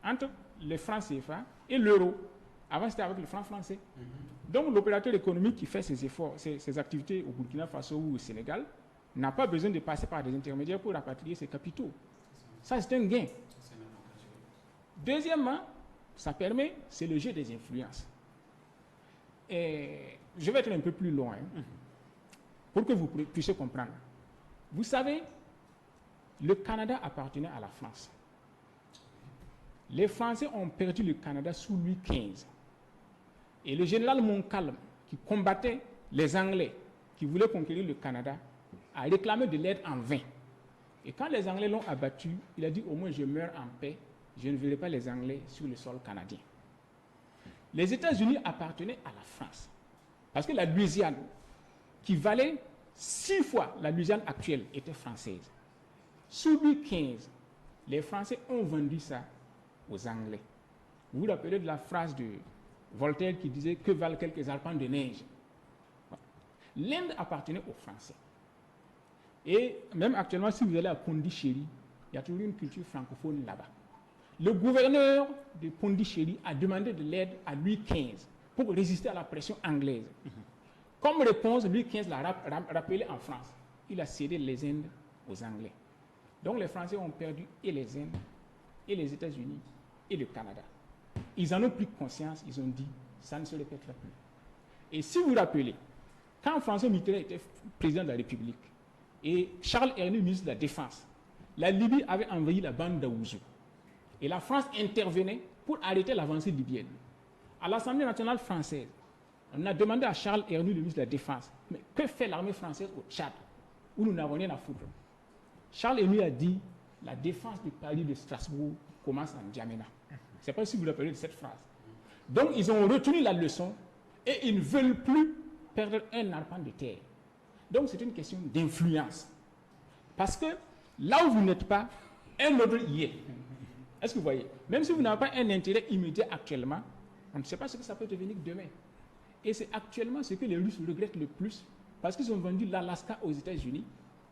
[SPEAKER 4] entre le franc CFA et l'euro. Avant, c'était avec le franc français. Donc, l'opérateur économique qui fait ses efforts, ses activités au Burkina Faso ou au Sénégal, n'a pas besoin de passer par des intermédiaires pour rapatrier ses capitaux. Ça, c'est un gain. Deuxièmement, ça permet, c'est le jeu des influences. Et je vais être un peu plus loin pour que vous puissiez comprendre. Vous savez, le Canada appartenait à la France. Les Français ont perdu le Canada sous Louis XV. Et le général Montcalm, qui combattait les Anglais, qui voulaient conquérir le Canada, a réclamé de l'aide en vain. Et quand les Anglais l'ont abattu, il a dit au moins je meurs en paix, je ne verrai pas les Anglais sur le sol canadien. Les États-Unis appartenaient à la France. Parce que la Louisiane, qui valait 6 fois la Louisiane actuelle, était française. Sous Louis XV, les Français ont vendu ça aux Anglais. Vous vous rappelez de la phrase de Voltaire qui disait « Que valent quelques arpents de neige ?» L'Inde appartenait aux Français. Et même actuellement, si vous allez à Pondichéry, il y a toujours une culture francophone là-bas. Le gouverneur de Pondichéry a demandé de l'aide à Louis XV pour résister à la pression anglaise. Comme réponse, Louis XV l'a rappelé en France. Il a cédé les Indes aux Anglais. Donc les Français ont perdu et les Indes, et les États-Unis, et le Canada. Ils en ont pris conscience, ils ont dit, ça ne se répétera plus. Et si vous vous rappelez, quand François Mitterrand était président de la République, et Charles Hernu, ministre de la Défense, la Libye avait envahi la bande d'Aouzou. Et la France intervenait pour arrêter l'avancée libyenne. À l'Assemblée nationale française, on a demandé à Charles Hernu, le ministre de la Défense, mais que fait l'armée française au Tchad, où nous n'avons rien à foutre? Charles Hernu a dit, la défense du Paris de Strasbourg commence en N'Djamena. Je ne sais pas si vous vous rappelez de cette phrase. Donc, ils ont retenu la leçon et ils ne veulent plus perdre un arpent de terre. Donc, c'est une question d'influence. Parce que là où vous n'êtes pas, un autre y est. Est-ce que vous voyez? Même si vous n'avez pas un intérêt immédiat actuellement, on ne sait pas ce que ça peut devenir demain. Et c'est actuellement ce que les Russes regrettent le plus, parce qu'ils ont vendu l'Alaska aux États-Unis,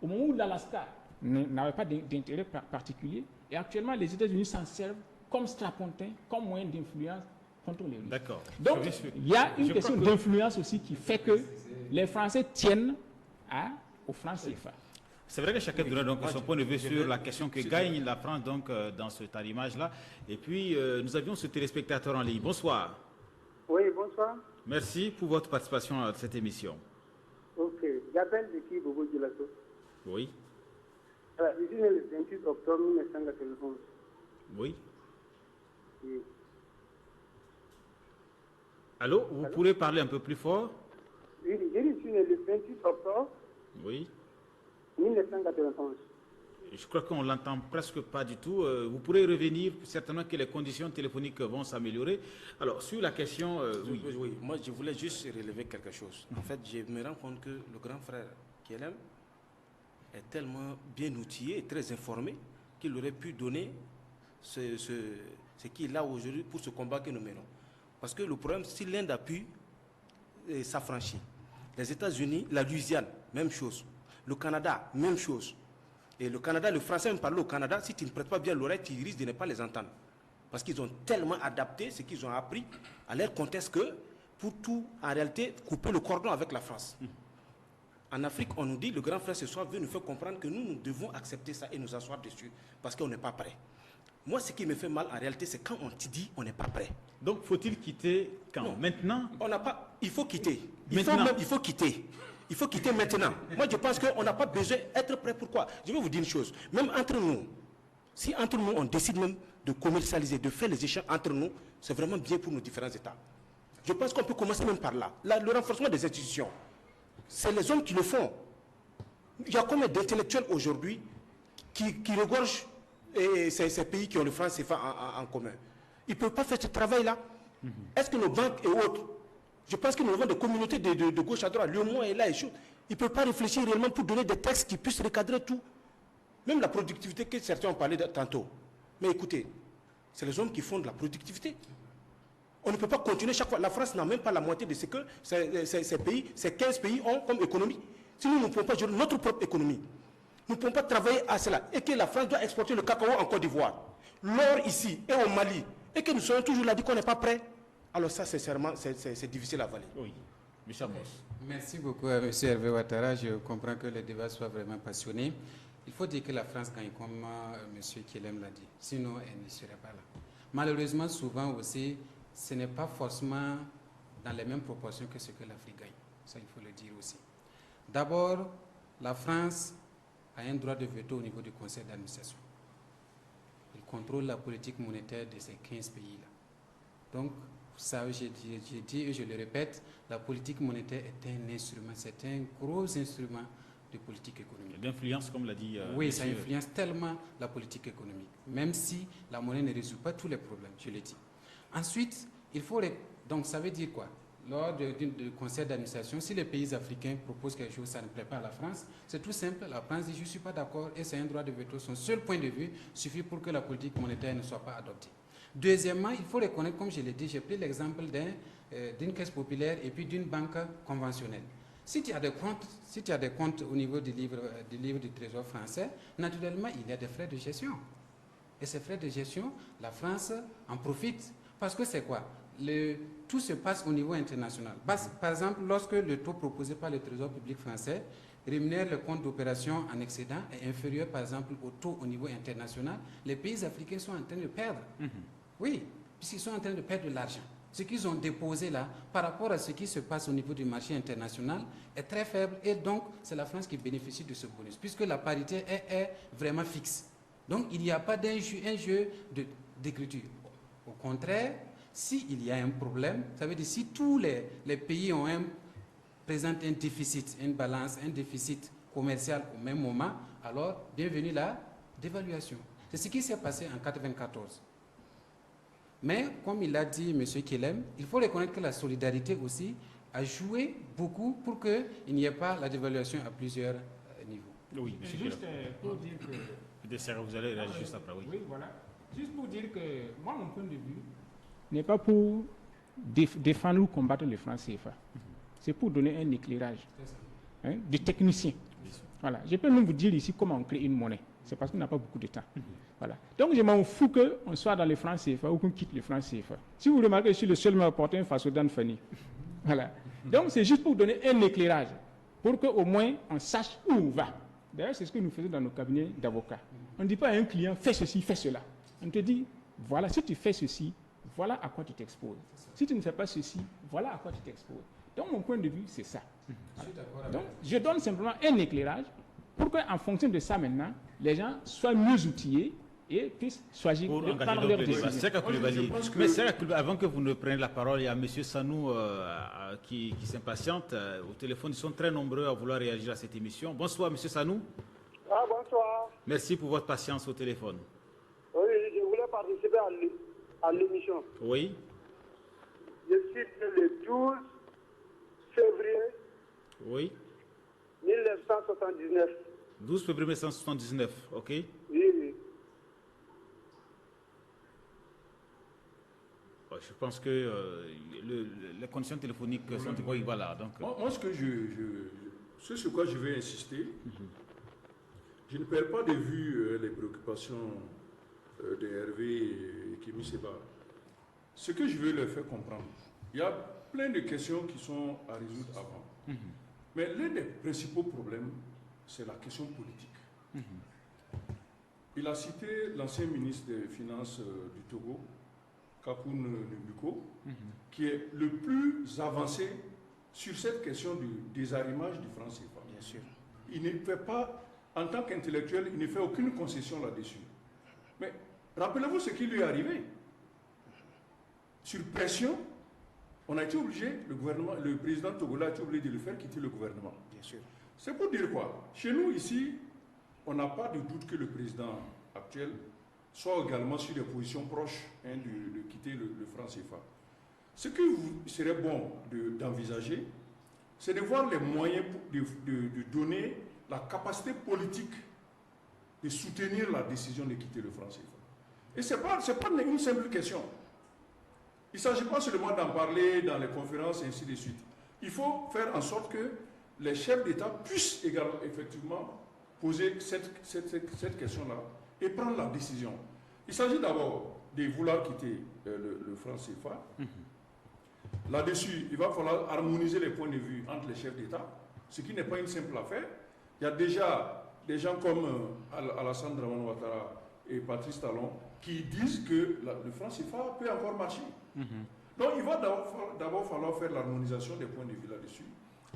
[SPEAKER 4] au moment où l'Alaska n'avait pas d'intérêt particulier, et actuellement les États-Unis s'en servent comme strapontin, comme moyen d'influence contre les Russes.
[SPEAKER 1] D'accord.
[SPEAKER 4] Donc, il y a une question d'influence aussi qui fait que les Français tiennent au franc CFA.
[SPEAKER 1] C'est vrai que chacun donne donc son point de vue sur la question que gagne la France donc, dans cet arrimage-là. Et puis, nous avions ce téléspectateur en ligne. Bonsoir.
[SPEAKER 8] Oui, bonsoir.
[SPEAKER 1] Merci pour votre participation à cette émission.
[SPEAKER 8] Ok. J'appelle depuis Bobo Dioulasso.
[SPEAKER 1] Oui.
[SPEAKER 8] Je suis né le 28 octobre 1991.
[SPEAKER 1] Oui.
[SPEAKER 8] Oui.
[SPEAKER 1] Allô, vous pourrez parler un peu plus fort?
[SPEAKER 8] Oui, je suis né le 28 octobre
[SPEAKER 1] Oui.
[SPEAKER 8] 1991.
[SPEAKER 1] Je crois qu'on ne l'entend presque pas du tout. Vous pourrez revenir, certainement que les conditions téléphoniques vont s'améliorer. Alors, sur la question...
[SPEAKER 2] Oui, moi je voulais juste relever quelque chose. En fait, je me rends compte que le grand frère KLM est tellement bien outillé et très informé qu'il aurait pu donner ce qui est là aujourd'hui pour ce combat que nous menons. Parce que le problème, si l'Inde a pu s'affranchir, les États-Unis, la Louisiane, même chose. Le Canada, même chose. Et le Canada, le français me parle au Canada, si tu ne prêtes pas bien l'oreille, tu risques de ne pas les entendre. Parce qu'ils ont tellement adapté ce qu'ils ont appris à leur contexte que, pour tout, en réalité, couper le cordon avec la France. En Afrique, on nous dit, le grand frère ce soir veut nous faire comprendre que nous devons accepter ça et nous asseoir dessus, parce qu'on n'est pas prêt. Moi, ce qui me fait mal, en réalité, c'est quand on te dit on n'est pas prêt.
[SPEAKER 1] Donc, faut-il quitter quand? Non. Maintenant?
[SPEAKER 2] On n'a pas... Il faut quitter. Il faut quitter. Il faut quitter maintenant. Moi, je pense qu'on n'a pas besoin d'être prêt. Pourquoi? Je vais vous dire une chose. Même entre nous, si entre nous, on décide même de commercialiser, de faire les échanges entre nous, c'est vraiment bien pour nos différents États. Je pense qu'on peut commencer même par là. Le renforcement des institutions. C'est les hommes qui le font. Il y a combien d'intellectuels aujourd'hui qui regorgent ces pays qui ont le franc CFA en commun? Ils ne peuvent pas faire ce travail-là. Est-ce que nos banques et autres, je pense que nous avons des communautés de gauche à droite, le monde est là et chaud. Ils ne peuvent pas réfléchir réellement pour donner des textes qui puissent recadrer tout. Même la productivité que certains ont parlé tantôt. Mais écoutez, c'est les hommes qui font de la productivité. On ne peut pas continuer chaque fois. La France n'a même pas la moitié de ce que ces pays, ces 15 pays ont comme économie. Si nous ne pouvons pas gérer notre propre économie, nous ne pouvons pas travailler à cela. Et que la France doit exporter le cacao en Côte d'Ivoire, l'or ici et au Mali, et que nous soyons toujours là, dit qu'on n'est pas prêt. Alors ça, sincèrement, c'est difficile à avaler.
[SPEAKER 1] Oui. Michel Moss.
[SPEAKER 3] Merci beaucoup à M. Hervé Ouattara. Je comprends que le débat soit vraiment passionné. Il faut dire que la France gagne, comme M. Kielem l'a dit. Sinon, elle ne serait pas là. Malheureusement, souvent aussi, ce n'est pas forcément dans les mêmes proportions que ce que l'Afrique gagne. Ça, il faut le dire aussi. D'abord, la France a un droit de veto au niveau du conseil d'administration. Il contrôle la politique monétaire de ces 15 pays-là. Donc, ça, j'ai dit et je le répète, la politique monétaire est un instrument, c'est un gros instrument de politique économique.
[SPEAKER 1] D'influence, comme l'a dit.
[SPEAKER 3] Oui, ça influence tellement la politique économique, même si la monnaie ne résout pas tous les problèmes, je l'ai dit. Ensuite, il faut... Donc, ça veut dire quoi? Lors du conseil d'administration, si les pays africains proposent quelque chose, ça ne plaît pas à la France, c'est tout simple, la France dit je ne suis pas d'accord et c'est un droit de veto. Son seul point de vue suffit pour que la politique monétaire ne soit pas adoptée. Deuxièmement, il faut reconnaître, comme je l'ai dit, j'ai pris l'exemple d'une caisse populaire et puis d'une banque conventionnelle. Si tu as des comptes au niveau du livre du Trésor français, naturellement, il y a des frais de gestion. Et ces frais de gestion, la France en profite. Parce que c'est quoi? Tout se passe au niveau international. Par exemple, lorsque le taux proposé par le Trésor public français rémunère le compte d'opération en excédent est inférieur, par exemple, au taux au niveau international, les pays africains sont en train de perdre. Oui, puisqu'ils sont en train de perdre de l'argent. Ce qu'ils ont déposé là, par rapport à ce qui se passe au niveau du marché international, est très faible. Et donc, c'est la France qui bénéficie de ce bonus, puisque la parité est vraiment fixe. Donc, il n'y a pas un jeu d'écriture. Au contraire, s'il y a un problème, ça veut dire si tous les pays présentent un déficit, une balance, un déficit commercial au même moment, alors bienvenue la dévaluation. C'est ce qui s'est passé en 1994. Mais, comme il l'a dit M. Kielem, il faut reconnaître que la solidarité aussi a joué beaucoup pour qu'il n'y ait pas la dévaluation à plusieurs niveaux.
[SPEAKER 1] Oui,
[SPEAKER 4] juste pour dire que...
[SPEAKER 1] Vous allez réagir juste après, oui.
[SPEAKER 4] Oui, voilà. Juste pour dire que moi, mon point de vue n'est pas pour défendre ou combattre les francs CFA. C'est pour donner un éclairage de technicien. Voilà. Je peux même vous dire ici comment on crée une monnaie. C'est parce qu'on n'a pas beaucoup de temps. Voilà. Donc je m'en fous qu'on soit dans les francs CFA ou qu'on quitte les francs CFA. Si vous remarquez, je suis le seul reporter face au Dan Fanny. Voilà. Donc c'est juste pour donner un éclairage, pour qu'au moins on sache où on va. D'ailleurs, c'est ce que nous faisons dans nos cabinets d'avocats. On ne dit pas à un client, fais ceci, fais cela. On te dit, voilà, si tu fais ceci, voilà à quoi tu t'exposes. Si tu ne fais pas ceci, voilà à quoi tu t'exposes. Donc mon point de vue, c'est ça. Voilà. Donc je donne simplement un éclairage pour qu'en fonction de ça maintenant, les gens soient mieux outillés et puissent choisir
[SPEAKER 1] de prendre leurs décisions. Mais avant que vous ne preniez la parole, il y a M. Sanou qui s'impatiente. Au téléphone, ils sont très nombreux à vouloir réagir à cette émission. Bonsoir, M. Sanou.
[SPEAKER 8] Ah, bonsoir.
[SPEAKER 1] Merci pour votre patience au téléphone.
[SPEAKER 8] Oui, je voulais participer à l'émission.
[SPEAKER 1] Oui.
[SPEAKER 8] Je suis le 12 février
[SPEAKER 1] oui.
[SPEAKER 8] 1979.
[SPEAKER 1] 12 février 1979, ok.
[SPEAKER 8] Oui, oui.
[SPEAKER 1] Je pense que les conditions téléphoniques sont... Oui, voilà. Donc,
[SPEAKER 6] moi, ce sur quoi je vais insister, je ne perds pas de vue les préoccupations de Hervé et Kémy Seba. Ce que je veux leur faire comprendre, il y a plein de questions qui sont à résoudre avant. Mais l'un des principaux problèmes, c'est la question politique. Il a cité l'ancien ministre des Finances du Togo, Kapoun Nbuko, qui est le plus avancé sur cette question du désarrimage du franc CFA.
[SPEAKER 2] Bien sûr.
[SPEAKER 6] Il ne fait pas, en tant qu'intellectuel, il ne fait aucune concession là-dessus. Mais rappelez-vous ce qui lui est arrivé. Sur pression, On a été obligé, le président togolais a été obligé de le faire quitter le gouvernement.
[SPEAKER 2] Bien sûr.
[SPEAKER 6] C'est pour dire quoi? Chez nous, ici, on n'a pas de doute que le président actuel soit également sur des positions proches de quitter le franc CFA. Ce qu'il serait bon d'envisager, c'est de voir les moyens de donner la capacité politique de soutenir la décision de quitter le franc CFA. Et ce n'est pas une simple question. Il ne s'agit pas seulement d'en parler dans les conférences et ainsi de suite. Il faut faire en sorte que les chefs d'État puissent également, effectivement, poser cette question-là et prendre la décision. Il s'agit d'abord de vouloir quitter le franc CFA. Là-dessus, il va falloir harmoniser les points de vue entre les chefs d'État, ce qui n'est pas une simple affaire. Il y a déjà des gens comme Alassane Dramane Ouattara et Patrice Talon qui disent que le franc CFA peut encore marcher. Donc il va d'abord falloir faire l'harmonisation des points de vue là-dessus.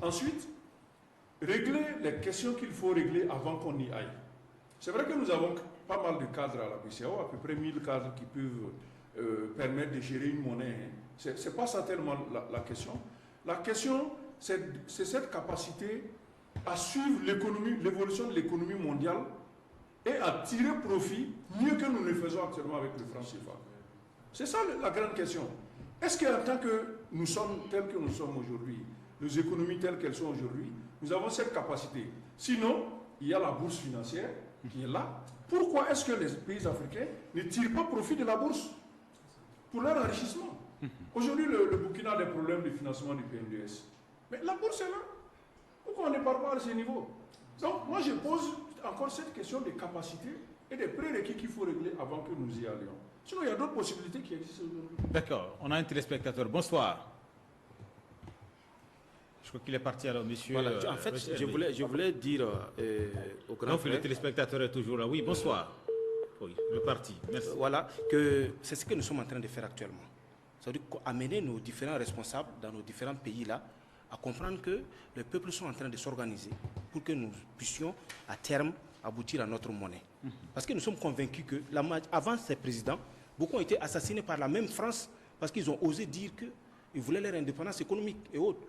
[SPEAKER 6] Ensuite, régler les questions qu'il faut régler avant qu'on y aille. C'est vrai que nous avons pas mal de cadres à la BCEAO, à peu près 1000 cadres qui peuvent permettre de gérer une monnaie. Ce n'est pas ça tellement la question. La question, c'est cette capacité à suivre l'évolution de l'économie mondiale et à tirer profit mieux que nous le faisons actuellement avec le franc CFA. C'est ça la grande question. Est-ce qu'en tant que nous sommes tels que nous sommes aujourd'hui, nos économies telles qu'elles sont aujourd'hui, nous avons cette capacité? Sinon, il y a la bourse financière qui est là. Pourquoi est-ce que les pays africains ne tirent pas profit de la bourse pour leur enrichissement? Aujourd'hui, le Burkina a des problèmes de financement du PNDS. Mais la bourse est là. Pourquoi on ne parle pas à ce niveau? Donc, moi, je pose encore cette question des capacités et des prérequis qu'il faut régler avant que nous y allions. Sinon, il y a d'autres possibilités qui existent aujourd'hui.
[SPEAKER 1] D'accord. On a un téléspectateur. Bonsoir. Je crois qu'il est parti alors, monsieur.
[SPEAKER 2] Voilà, en fait, je voulais dire au grand
[SPEAKER 1] Donc,
[SPEAKER 2] frère...
[SPEAKER 1] le téléspectateur est toujours là. Oui, bonsoir. Oui, reparti. Merci.
[SPEAKER 2] Voilà, que c'est ce que nous sommes en train de faire actuellement. C'est-à-dire amener nos différents responsables dans nos différents pays-là à comprendre que les peuples sont en train de s'organiser pour que nous puissions, à terme, aboutir à notre monnaie. Parce que nous sommes convaincus que, avant ces présidents, beaucoup ont été assassinés par la même France parce qu'ils ont osé dire qu'ils voulaient leur indépendance économique et autres.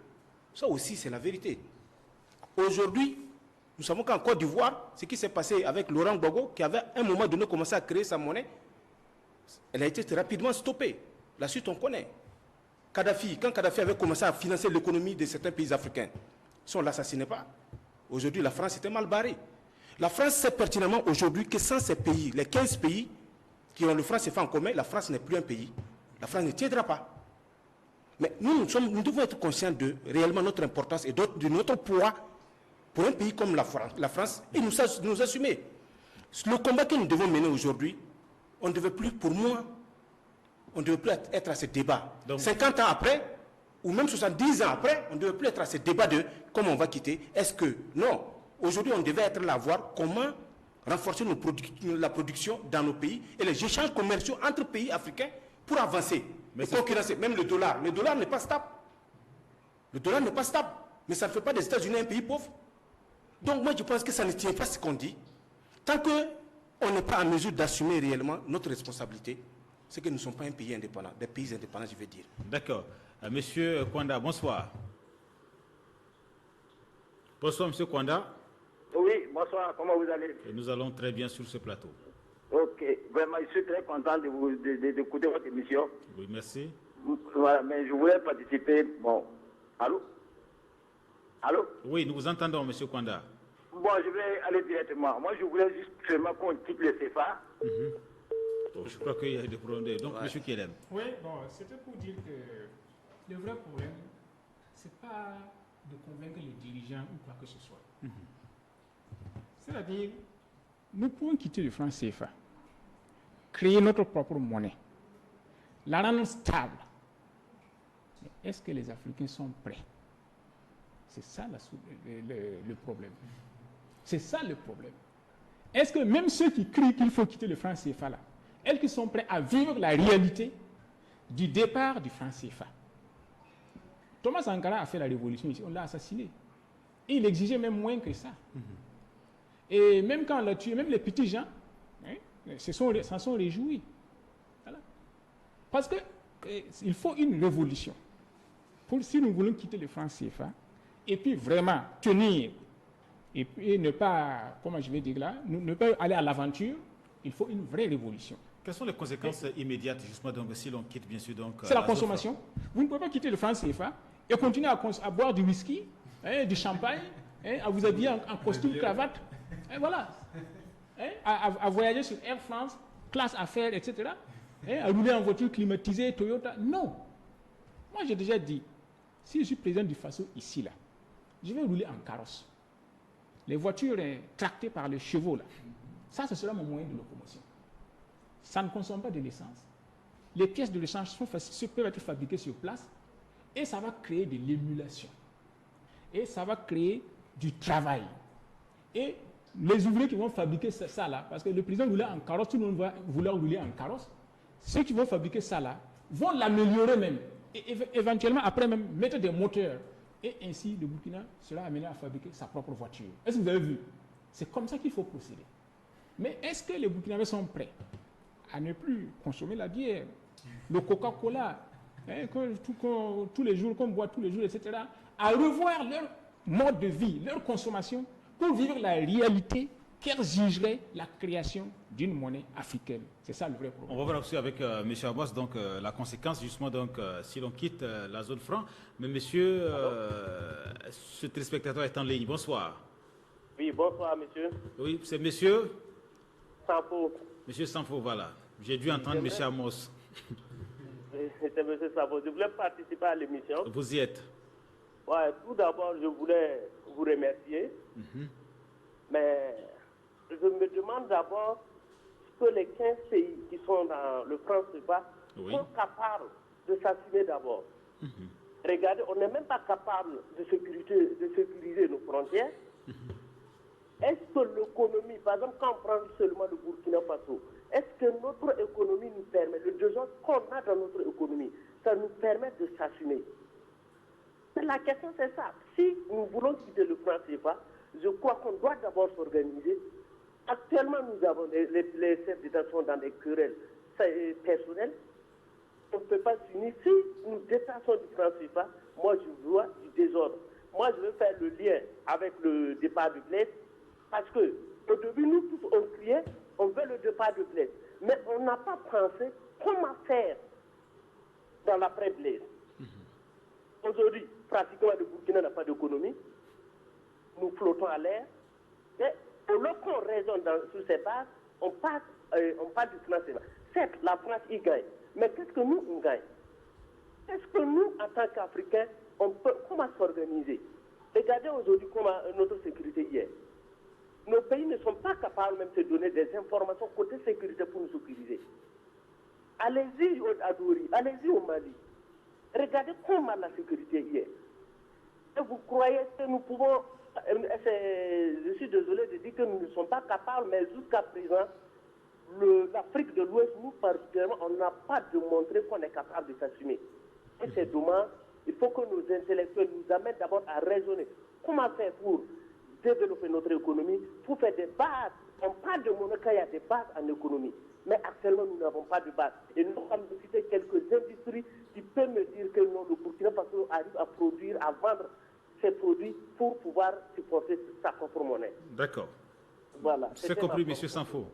[SPEAKER 2] Ça aussi, c'est la vérité. Aujourd'hui, nous savons qu'en Côte d'Ivoire, ce qui s'est passé avec Laurent Gbagbo, qui avait à un moment donné commencé à créer sa monnaie, elle a été rapidement stoppée. La suite, on connaît. Kadhafi, quand Kadhafi avait commencé à financer l'économie de certains pays africains, si on ne l'assassinait pas, aujourd'hui, la France était mal barrée. La France sait pertinemment aujourd'hui que sans ces pays, les 15 pays qui ont le franc CFA en commun, la France n'est plus un pays. La France ne tiendra pas. Mais nous devons être conscients de réellement notre importance et de notre poids pour un pays comme la France et nous assumer. Le combat que nous devons mener aujourd'hui, on ne devait plus, pour moi, on ne devait plus être à ce débat. Donc, 50 ans après, ou même 70 ans après, on ne devait plus être à ce débat de comment on va quitter. Est-ce que, non, aujourd'hui on devait être là à voir comment renforcer la production dans nos pays et les échanges commerciaux entre pays africains pour avancer. Mais concurrencer, même le dollar. Le dollar n'est pas stable. Le dollar n'est pas stable. Mais ça ne fait pas des États-Unis un pays pauvre. Donc moi je pense que ça ne tient pas ce qu'on dit. Tant qu'on n'est pas en mesure d'assumer réellement notre responsabilité, c'est que nous ne sommes pas un pays indépendant, des pays indépendants, je veux dire.
[SPEAKER 1] D'accord. Monsieur Kwanda, bonsoir. Bonsoir, monsieur Kwanda.
[SPEAKER 7] Oui, bonsoir, comment vous allez?
[SPEAKER 1] Et nous allons très bien sur ce plateau.
[SPEAKER 7] Ok, vraiment, je suis très content d'écouter votre émission.
[SPEAKER 1] Oui, merci.
[SPEAKER 7] Voilà, mais je voulais participer. Bon, allô? Allô?
[SPEAKER 1] Oui, nous vous entendons, monsieur Kwanda.
[SPEAKER 7] Bon, je vais aller directement. Moi, je voulais juste seulement qu'on quitte le CFA.
[SPEAKER 1] Bon, je crois qu'il y a des problèmes. Donc, monsieur Kielem.
[SPEAKER 4] Oui, bon, c'était pour dire que le vrai problème, c'est pas de convaincre les dirigeants ou quoi que ce soit. C'est-à-dire, nous pouvons quitter le franc CFA, créer notre propre monnaie, la rendre stable. Mais est-ce que les Africains sont prêts? C'est ça le problème. C'est ça le problème. Est-ce que même ceux qui crient qu'il faut quitter le franc CFA là, est-ce qu'ils sont prêts à vivre la réalité du départ du franc CFA? Thomas Sankara a fait la révolution ici, on l'a assassiné. Et il exigeait même moins que ça. Et même quand on l'a tué, même les petits gens s'en sont réjouis. Voilà. Parce qu'il faut une révolution. si nous voulons quitter le franc CFA, et puis vraiment tenir, et puis ne pas, comment je vais dire là, ne pas aller à l'aventure, il faut une vraie révolution.
[SPEAKER 1] Quelles sont les conséquences immédiates, justement, donc, si l'on quitte, bien sûr, donc...
[SPEAKER 4] C'est la consommation. Vous ne pouvez pas quitter le franc CFA et continuer à boire du whisky, du champagne, à vous habiller en costume, cravate, et voilà. À voyager sur Air France, classe affaires, etc. À rouler en voiture climatisée, Toyota. Non. Moi, j'ai déjà dit, si je suis président du FASO ici, là, je vais rouler en carrosse. Les voitures tractées par les chevaux, là, ça, ce sera mon moyen de locomotion. Ça ne consomme pas de l'essence. Les pièces de rechange peuvent être fabriquées sur place et ça va créer de l'émulation. Et ça va créer du travail. Et les ouvriers qui vont fabriquer ça là, parce que le président roulait en carrosse, tout le monde va vouloir rouler en carrosse, ceux qui vont fabriquer ça là vont l'améliorer même. Et éventuellement, après même, mettre des moteurs. Et ainsi, le Burkina sera amené à fabriquer sa propre voiture. Est-ce que vous avez vu? C'est comme ça qu'il faut procéder. Mais est-ce que les Burkinabés sont prêts à ne plus consommer la bière, le Coca-Cola, tous les jours, qu'on boit tous les jours, etc., à revoir leur mode de vie, leur consommation, pour vivre la réalité qu'exigerait la création d'une monnaie africaine. C'est ça le vrai problème.
[SPEAKER 1] On va voir aussi avec M. Abbas donc, la conséquence, justement, donc, si l'on quitte la zone franc. Mais monsieur, ce téléspectateur est en ligne. Bonsoir.
[SPEAKER 9] Oui, bonsoir, monsieur.
[SPEAKER 1] Oui, c'est monsieur
[SPEAKER 9] Sanfo.
[SPEAKER 1] Monsieur Sanfo, voilà. J'ai dû entendre monsieur Amos.
[SPEAKER 9] C'est monsieur Sanfo. Je voulais participer à l'émission.
[SPEAKER 1] Vous y êtes.
[SPEAKER 9] Ouais, tout d'abord, je voulais vous remercier. Mais je me demande d'abord ce que les 15 pays qui sont dans le franc CFA sont capables de s'assumer d'abord. Regardez, on n'est même pas capable de sécuriser nos frontières. Est-ce que l'économie, par exemple, quand on prend seulement le Burkina Faso, est-ce que notre économie nous permet, le besoin qu'on a dans notre économie, ça nous permet de s'assumer? La question, c'est ça. Si nous voulons quitter le franc CFA, je crois qu'on doit d'abord s'organiser. Actuellement, nous avons les chefs d'État sont dans des querelles personnelles. On ne peut pas s'unir. Si nous détachons du franc CFA, moi je vois du désordre. Moi je veux faire le lien avec le départ de Blaise, parce que au début nous tous on criait, on veut le départ de Blaise. Mais on n'a pas pensé comment faire dans l'après-Blaise. Aujourd'hui, pratiquement le Burkina n'a pas d'économie. Nous flottons à l'air. Et lorsqu'on raisonne sur ces bases, on parle du franc CFA. Certes, la France y gagne. Mais qu'est-ce que nous, on gagne? Est-ce que nous, en tant qu'Africains, on peut comment s'organiser? Regardez aujourd'hui comment notre sécurité y est. Nos pays ne sont pas capables même de donner des informations côté sécurité pour nous sécuriser. Allez-y à Dori, allez-y au Mali. Regardez comment la sécurité y est. Et vous croyez que nous pouvons... Je suis désolé de dire que nous ne sommes pas capables, mais jusqu'à présent, l'Afrique de l'Ouest, nous particulièrement, on n'a pas démontré qu'on est capable de s'assumer. Et c'est dommage. Il faut que nos intellectuels nous amènent d'abord à raisonner. Comment faire pour développer notre économie, pour faire des bases? On parle de monnaie quand il y a des bases en économie. Mais actuellement, nous n'avons pas de base. Et nous avons cité quelques industries qui peuvent me dire que non, le Burkina Faso arrive à produire, à vendre ses produits pour pouvoir supporter sa propre monnaie.
[SPEAKER 1] D'accord.
[SPEAKER 9] Voilà.
[SPEAKER 1] C'est compris, M. Sanfo.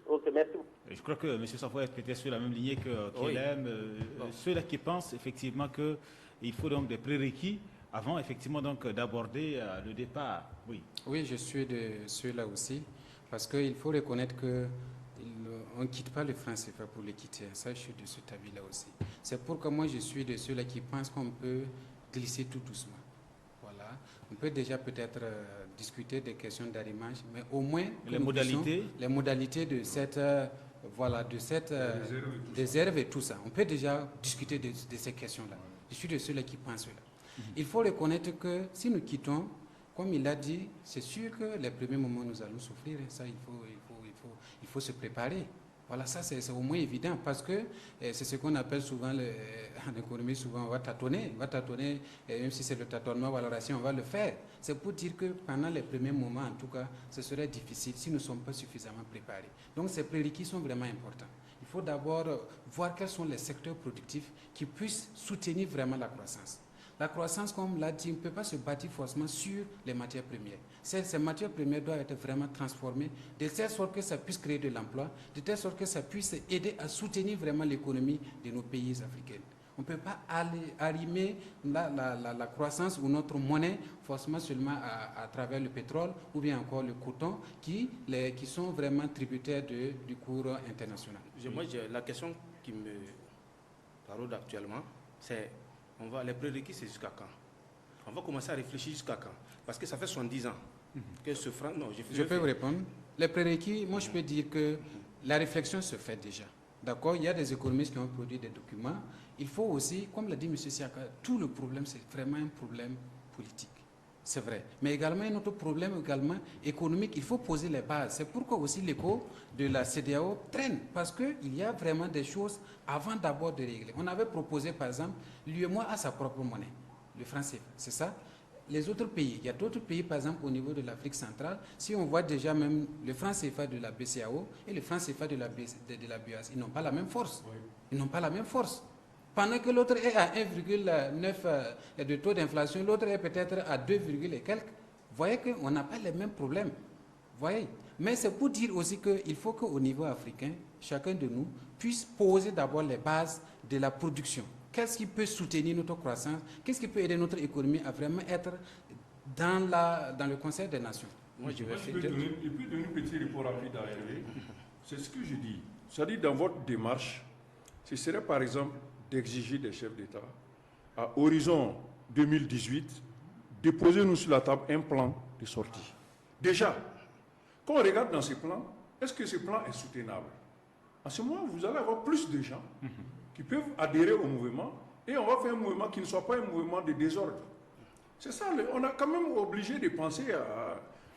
[SPEAKER 9] Ok, merci.
[SPEAKER 1] Je crois que M. Sanfo est peut-être sur la même lignée qu'il aime. Ceux-là qui pensent effectivement qu'il faut donc des prérequis avant effectivement donc d'aborder le départ. Oui.
[SPEAKER 3] Oui, je suis de ceux-là aussi, parce qu'il faut reconnaître que on ne quitte pas le franc CFA pour le quitter. Ça, je suis de cet avis-là aussi. C'est pourquoi moi, je suis de ceux-là qui pensent qu'on peut glisser tout doucement. Voilà. On peut déjà peut-être discuter des questions d'arrimage, mais au moins
[SPEAKER 1] les modalités
[SPEAKER 3] de cette réserve et tout ça. On peut déjà discuter de ces questions-là. Je suis de ceux-là qui pensent cela. Il faut reconnaître que si nous quittons, comme il l'a dit, c'est sûr que les premiers moments nous allons souffrir. Ça, il faut se préparer. Voilà, ça c'est au moins évident parce que c'est ce qu'on appelle souvent en économie, souvent on va tâtonner, même si c'est le tâtonnement, valorisation, on va le faire. C'est pour dire que pendant les premiers moments, en tout cas, ce serait difficile si nous ne sommes pas suffisamment préparés. Donc ces prérequis sont vraiment importants. Il faut d'abord voir quels sont les secteurs productifs qui puissent soutenir vraiment la croissance. La croissance, comme l'a dit, ne peut pas se bâtir forcément sur les matières premières. Ces matières premières doivent être vraiment transformées de telle sorte que ça puisse créer de l'emploi, de telle sorte que ça puisse aider à soutenir vraiment l'économie de nos pays africains. On ne peut pas arrimer la croissance ou notre monnaie forcément seulement à travers le pétrole ou bien encore le coton qui sont vraiment tributaires du cours international.
[SPEAKER 2] La question qui me taraude actuellement, c'est les prérequis, c'est jusqu'à quand? On va commencer à réfléchir jusqu'à quand? Parce que ça fait 70 ans que ce franc... Non,
[SPEAKER 3] je peux vous répondre. Les prérequis, moi je peux dire que la réflexion se fait déjà. D'accord? Il y a des économistes qui ont produit des documents. Il faut aussi, comme l'a dit M. Siaka, tout le problème, c'est vraiment un problème politique. C'est vrai. Mais également, un autre problème également économique, il faut poser les bases. C'est pourquoi aussi l'écho de la CEDEAO traîne. Parce qu'il y a vraiment des choses avant d'abord de régler. On avait proposé, par exemple, l'UEMOA a sa propre monnaie, le franc CFA. C'est ça? Les autres pays, il y a d'autres pays, par exemple, au niveau de l'Afrique centrale, si on voit déjà même le franc CFA de la BCAO et le franc CFA de la BOAS, ils n'ont pas la même force. Oui. Ils n'ont pas la même force. Pendant que l'autre est à 1,9 de taux d'inflation, l'autre est peut-être à 2, et quelques. Vous voyez qu'on n'a pas les mêmes problèmes. Voyez. Mais c'est pour dire aussi qu'il faut qu'au niveau africain, chacun de nous puisse poser d'abord les bases de la production. Qu'est-ce qui peut soutenir notre croissance? Qu'est-ce qui peut aider notre économie à vraiment être dans le concert des nations?
[SPEAKER 6] Moi, je peux donner un petit report rapide à Hervé. C'est ce que je dis. C'est-à-dire, dans votre démarche, ce serait par exemple d'exiger des chefs d'État, à horizon 2018, déposer-nous sur la table un plan de sortie. Déjà, quand on regarde dans ce plan, est-ce que ce plan est soutenable? En ce moment, vous allez avoir plus de gens qui peuvent adhérer au mouvement et on va faire un mouvement qui ne soit pas un mouvement de désordre. C'est ça, on a quand même obligé de penser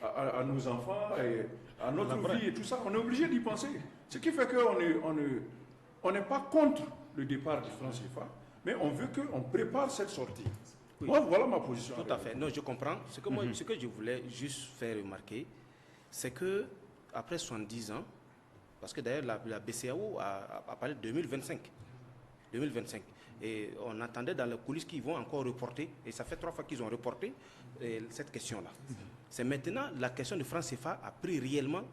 [SPEAKER 6] à nos enfants et à notre vie et tout ça. On est obligé d'y penser. Ce qui fait qu'on n'est pas contre le départ du franc CFA, mais on veut qu'on prépare cette sortie. Oui. Moi, voilà ma position.
[SPEAKER 2] Tout à fait. Non, je comprends. Ce que je voulais juste faire remarquer, c'est que après 70 ans, parce que d'ailleurs la BCAO a parlé de 2025. Et on attendait dans les coulisses qu'ils vont encore reporter, et ça fait 3 fois qu'ils ont reporté cette question-là. C'est maintenant la question du franc CFA a pris réellement,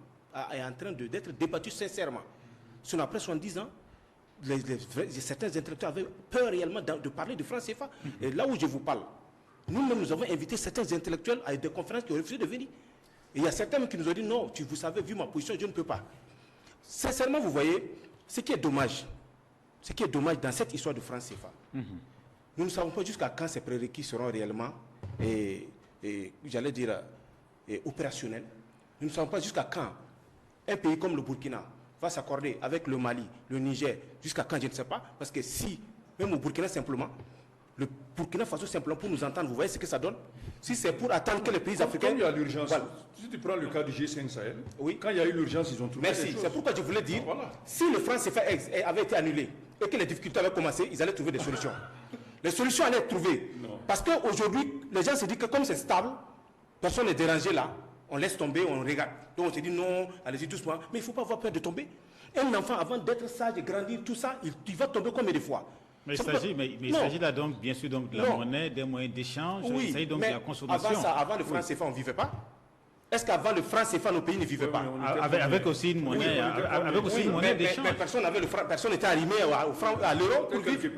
[SPEAKER 2] est en train d'être débattue sincèrement. Sinon, après 70 ans, certains intellectuels avaient peur réellement de parler du franc CFA. Et là où je vous parle, nous-mêmes, nous avons invité certains intellectuels à des conférences qui ont refusé de venir. Et il y a certains qui nous ont dit non, vous savez, vu ma position, je ne peux pas. Sincèrement, vous voyez, ce qui est dommage dans cette histoire de franc CFA, nous ne savons pas jusqu'à quand ces prérequis seront réellement, j'allais dire, opérationnels. Nous ne savons pas jusqu'à quand un pays comme le Burkina va s'accorder avec le Mali, le Niger, jusqu'à quand, je ne sais pas, parce que si, même au Burkina simplement, le Burkina Faso simplement pour nous entendre, vous voyez ce que ça donne? Si c'est pour attendre que les pays africains...
[SPEAKER 6] Comme il y a l'urgence, voilà. Si tu prends le cas du G5 Sahel,
[SPEAKER 2] oui.
[SPEAKER 6] Quand il y a eu l'urgence, ils ont trouvé
[SPEAKER 2] Merci, c'est pourquoi je voulais dire, si le franc CFA avait été annulé et que les difficultés avaient commencé, ils allaient trouver des solutions. Les solutions allaient être trouvées. Parce qu'aujourd'hui, les gens se disent que comme c'est stable, personne n'est dérangé là, on laisse tomber, on regarde. Donc on se dit non, allez-y doucement. Mais il ne faut pas avoir peur de tomber. Un enfant, avant d'être sage et grandir, tout ça, il va tomber combien de fois?
[SPEAKER 1] Mais il s'agit là donc, bien sûr, donc, de la monnaie, des moyens d'échange,
[SPEAKER 2] oui,
[SPEAKER 1] il s'agit donc de la consommation.
[SPEAKER 2] Avant le franc CFA, on ne vivait pas? Est-ce qu'avant le franc CFA, nos pays ne vivaient pas?
[SPEAKER 1] Avec aussi une monnaie, d'échange.
[SPEAKER 2] Mais personne n'était arrimé à l'euro pour vivre.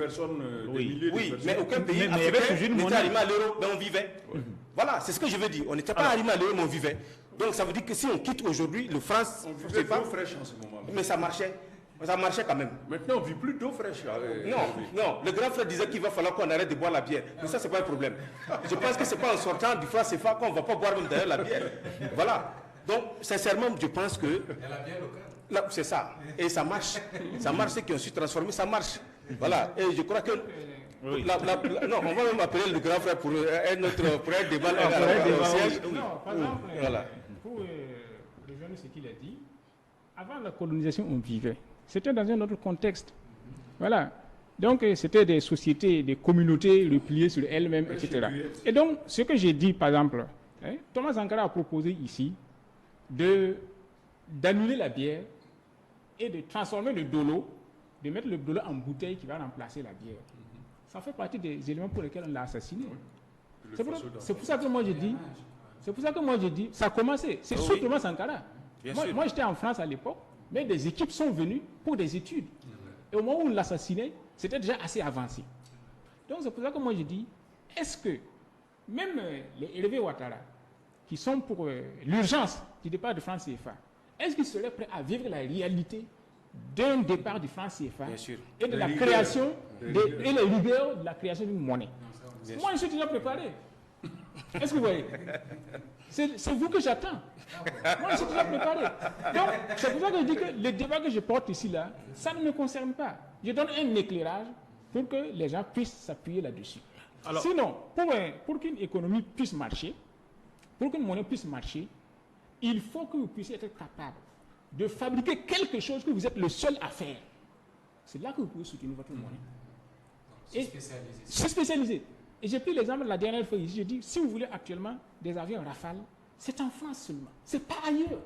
[SPEAKER 6] Oui,
[SPEAKER 2] mais aucun pays africain n'était arrimé à l'euro, mais on vivait. Voilà, c'est ce que je veux dire. On n'était pas arrimé à l'euro, mais on vivait. Donc ça veut dire que si on quitte aujourd'hui le franc
[SPEAKER 6] CFA, d'eau fraîche en ce moment.
[SPEAKER 2] Mais ça marchait. Ça marchait quand même.
[SPEAKER 6] Maintenant, on ne vit plus d'eau fraîche.
[SPEAKER 2] Non. Le grand frère disait qu'il va falloir qu'on arrête de boire la bière. Mais ça, ce n'est pas un problème. Je pense que ce n'est pas en sortant du franc CFA qu'on ne va pas boire même d'ailleurs la bière. Voilà. Donc, sincèrement, je pense que...
[SPEAKER 3] Il y a la bière locale.
[SPEAKER 2] C'est ça. Et ça marche. Ça marche. Ceux qui ont su transformer, ça marche. Voilà. Et je crois que...
[SPEAKER 4] Oui.
[SPEAKER 2] Non, on va même appeler le grand frère pour un débat.
[SPEAKER 4] Non, par exemple, voilà. Pour rejoindre ce qu'il a dit, avant la colonisation, on vivait. C'était dans un autre contexte. Voilà. Donc, c'était des sociétés, des communautés repliées sur elles-mêmes, etc. Et donc, ce que j'ai dit, par exemple, Thomas Sankara a proposé ici d'annuler la bière et de transformer le dolo, de mettre le dolo en bouteille qui va remplacer la bière. ça fait partie des éléments pour lesquels on l'a assassiné. C'est pour ça que moi je dis, ça a commencé. C'est surtout Sankara. Moi j'étais en France à l'époque, mais des équipes sont venues pour des études. Et au moment où on l'assassinait, c'était déjà assez avancé. Donc c'est pour ça que moi je dis, est-ce que même les Hervé Ouattara, qui sont pour l'urgence du départ de franc CFA, est-ce qu'ils seraient prêts à vivre la réalité d'un départ du franc CFA et de la création et les rigueurs de la création d'une monnaie? Moi je suis déjà préparé. Est-ce que vous voyez? C'est vous que j'attends. Moi je suis déjà préparé. Donc c'est pour ça que je dis que le débat que je porte ici là, ça ne me concerne pas. Je donne un éclairage pour que les gens puissent s'appuyer là-dessus. Sinon, pour qu'une économie puisse marcher, pour qu'une monnaie puisse marcher, il faut que vous puissiez être capable de fabriquer quelque chose que vous êtes le seul à faire. C'est là que vous pouvez soutenir votre monnaie. Et se spécialiser. Et j'ai pris l'exemple de la dernière fois ici, j'ai dit, si vous voulez actuellement des avions Rafale, c'est en France seulement, c'est pas ailleurs.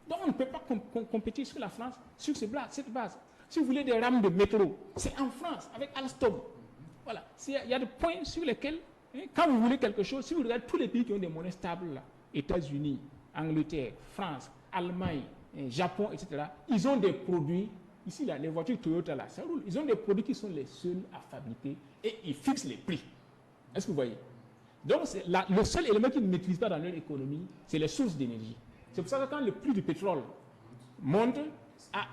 [SPEAKER 4] Donc on ne peut pas compétir sur la France, sur cette base. Si vous voulez des rames de métro, c'est en France, avec Alstom. Voilà, il y a des points sur lesquels, quand vous voulez quelque chose, si vous regardez tous les pays qui ont des monnaies stables, là, États-Unis, Angleterre, France, Allemagne, Japon, etc., ils ont des produits, ici là, les voitures Toyota là, ça roule, ils ont des produits qui sont les seuls à fabriquer et ils fixent les prix. Est-ce que vous voyez? Donc le seul élément qu'ils ne maîtrisent pas dans leur économie, c'est les sources d'énergie. C'est pour ça que quand le prix du pétrole monte,